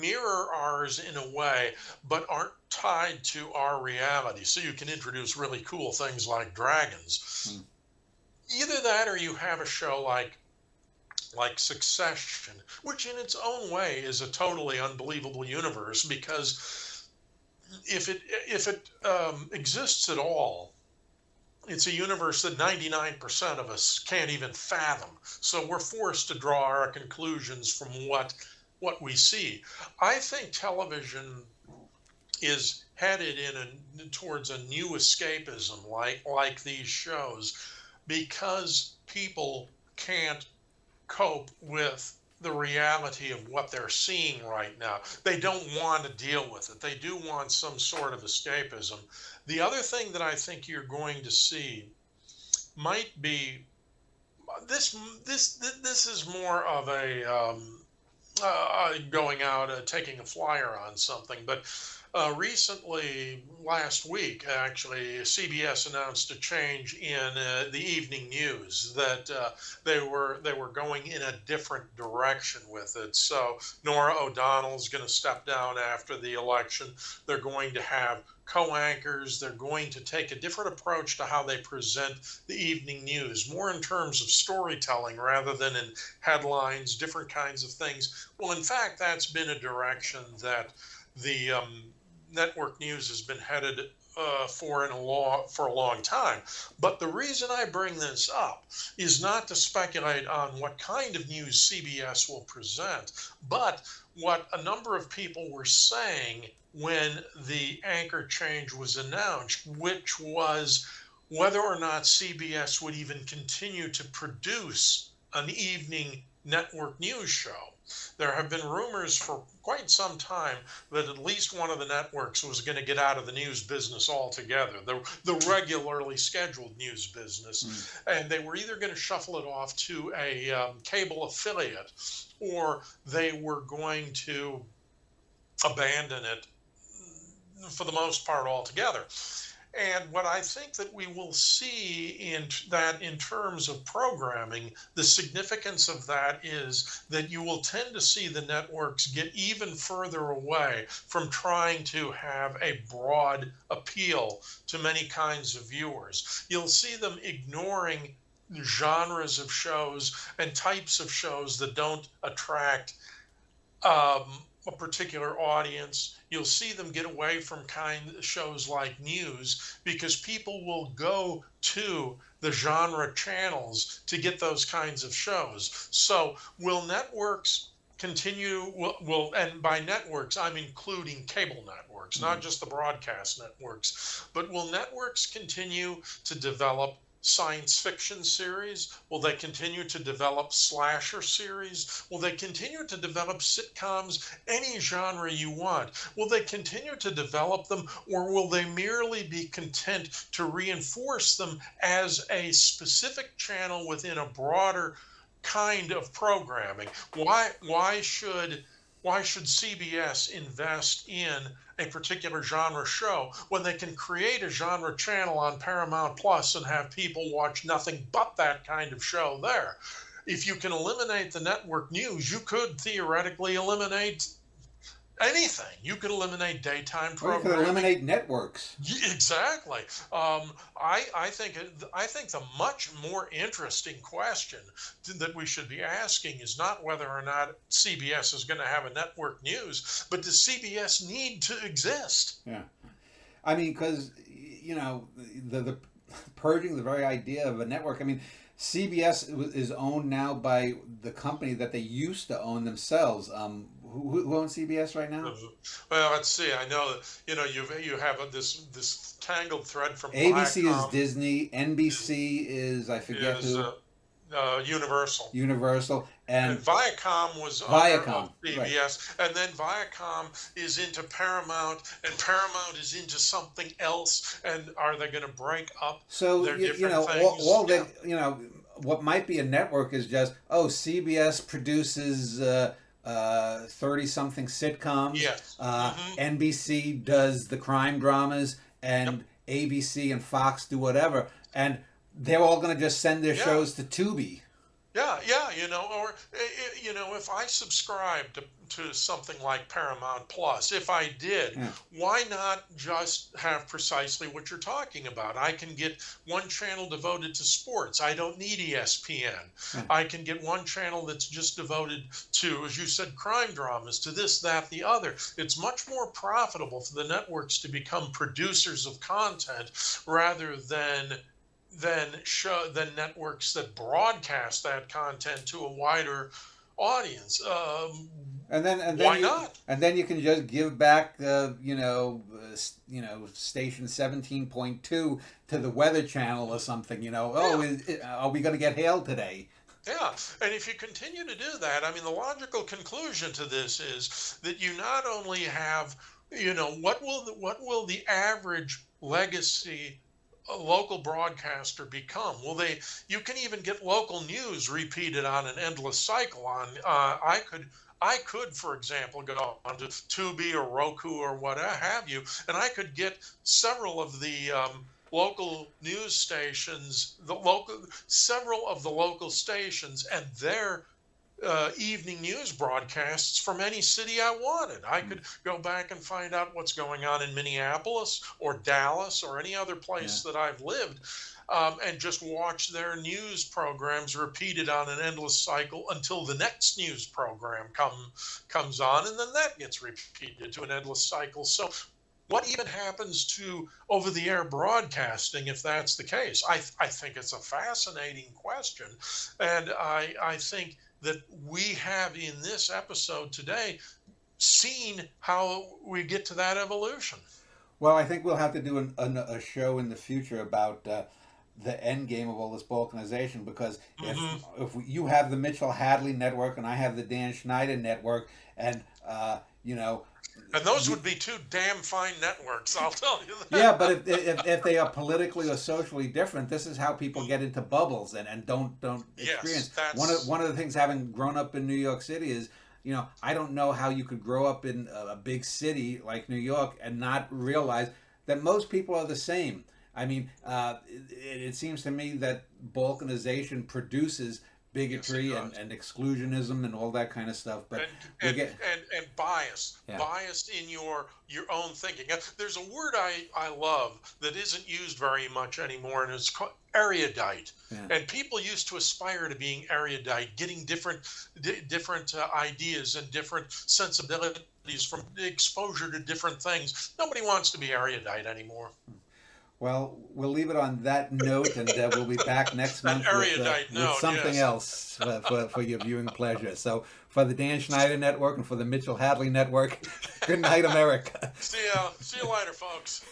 mirror ours in a way, but aren't tied to our reality. So you can introduce really cool things like dragons. Hmm. Either that, or you have a show like Succession, which in its own way is a totally unbelievable universe, because if it exists at all, it's a universe that 99% of us can't even fathom. So we're forced to draw our conclusions from what we see. I think television is headed towards a new escapism, like these shows, because people can't cope with the reality of what they're seeing right now. They don't want to deal with it. They do want some sort of escapism. The other thing that I think you're going to see might be this is more of a going out, taking a flyer on something. But recently, last week, actually, CBS announced a change in the evening news, that they were going in a different direction with it. So Nora O'Donnell's going to step down after the election. They're going to have co-anchors. They're going to take a different approach to how they present the evening news, more in terms of storytelling rather than in headlines, different kinds of things. Well, in fact, that's been a direction that the network news has been headed for a long time. But the reason I bring this up is not to speculate on what kind of news CBS will present, but what a number of people were saying when the anchor change was announced, which was whether or not CBS would even continue to produce an evening network news show. There have been rumors for quite some time that at least one of the networks was going to get out of the news business altogether, the regularly scheduled news business. And they were either going to shuffle it off to a cable affiliate, or they were going to abandon it for the most part altogether. And what I think that we will see in terms of programming, the significance of that is that you will tend to see the networks get even further away from trying to have a broad appeal to many kinds of viewers. You'll see them ignoring genres of shows and types of shows that don't attract a particular audience. You'll see them get away from shows like news, because people will go to the genre channels to get those kinds of shows. So will networks continue, and by networks I'm including cable networks, not just the broadcast networks, but will networks continue to develop science fiction series? Will they continue to develop slasher series? Will they continue to develop sitcoms, any genre you want? Will they continue to develop them, or will they merely be content to reinforce them as a specific channel within a broader kind of programming? Why should CBS invest in a particular genre show when they can create a genre channel on Paramount Plus and have people watch nothing but that kind of show there? If you can eliminate the network news, you could theoretically eliminate anything. You could eliminate daytime Or you could programming. eliminate networks. Exactly. I think the much more interesting question that we should be asking is not whether or not CBS is going to have a network news, but does CBS need to exist? Yeah. I mean, because the purging the very idea of a network. I mean, CBS is owned now by the company that they used to own themselves. Who owns CBS right now? Well, let's see. I know that you have this tangled thread from ABC is Viacom Disney. NBC is I forget is who. Universal. Universal And and Viacom was owner of Viacom. Right. CBS, and then Viacom is into Paramount, and Paramount is into something else. And are they going to break up So their you different know things? all Yeah, that what might be a network is just CBS produces 30 something sitcoms, yes. Hmm. NBC does the crime dramas, Yep. and ABC and Fox do whatever, and they're all going to just send their Yeah. shows to Tubi. Yeah, yeah, or if I subscribe to something like Paramount Plus, if I did, Yeah. why not just have precisely what you're talking about? I can get one channel devoted to sports. I don't need ESPN. Yeah. I can get one channel that's just devoted to, as you said, crime dramas, to this, that, the other. It's much more profitable for the networks to become producers of content rather than networks that broadcast that content to a wider audience. And then Why you not? can just give back station 17.2 to the Weather Channel or something. Yeah, Are we going to get hail today? yeah. And if you continue to do that, I mean, the logical conclusion to this is that you not only have, what will the average legacy a local broadcaster become? You can even get local news repeated on an endless cycle on, I could, for example, go onto Tubi or Roku or what have you, and I could get several of the local news stations, several of the local stations and their evening news broadcasts from any city I wanted. I could go back and find out what's going on in Minneapolis or Dallas or any other Yeah. place that I've lived, and just watch their news programs repeated on an endless cycle until the next news program comes on, and then that gets repeated to an endless cycle. So what even happens to over the air broadcasting if that's the case? I think it's a fascinating question. And I think that we have in this episode today seen how we get to that evolution. Well, I think we'll have to do a show in the future about the end game of all this balkanization, because Hmm. you have the Mitchell Hadley network and I have the Dan Schneider network, and you know And those you, would be two damn fine networks, I'll tell you yeah, that. but if they are politically or socially different, this is how people get into bubbles and don't Yes, experience. that's One of the things, having grown up in New York City, is I don't know how you could grow up in a big city like New York and not realize that most people are the same. I mean, it seems to me that balkanization produces yes, it bigotry does. and exclusionism and all that kind of stuff. But and we and get and bias yeah, biased in your own thinking. There's a word I love that isn't used very much anymore, and it's called erudite. yeah. And people used to aspire to being erudite, getting different ideas and different sensibilities from exposure to different things. Nobody wants to be erudite anymore. Well, we'll leave it on that note, and we'll be back next An month erudite with note, something yes. else for your viewing pleasure. So, for the Dan Schneider Network and for the Mitchell Hadley Network, good night, America. See you later, folks.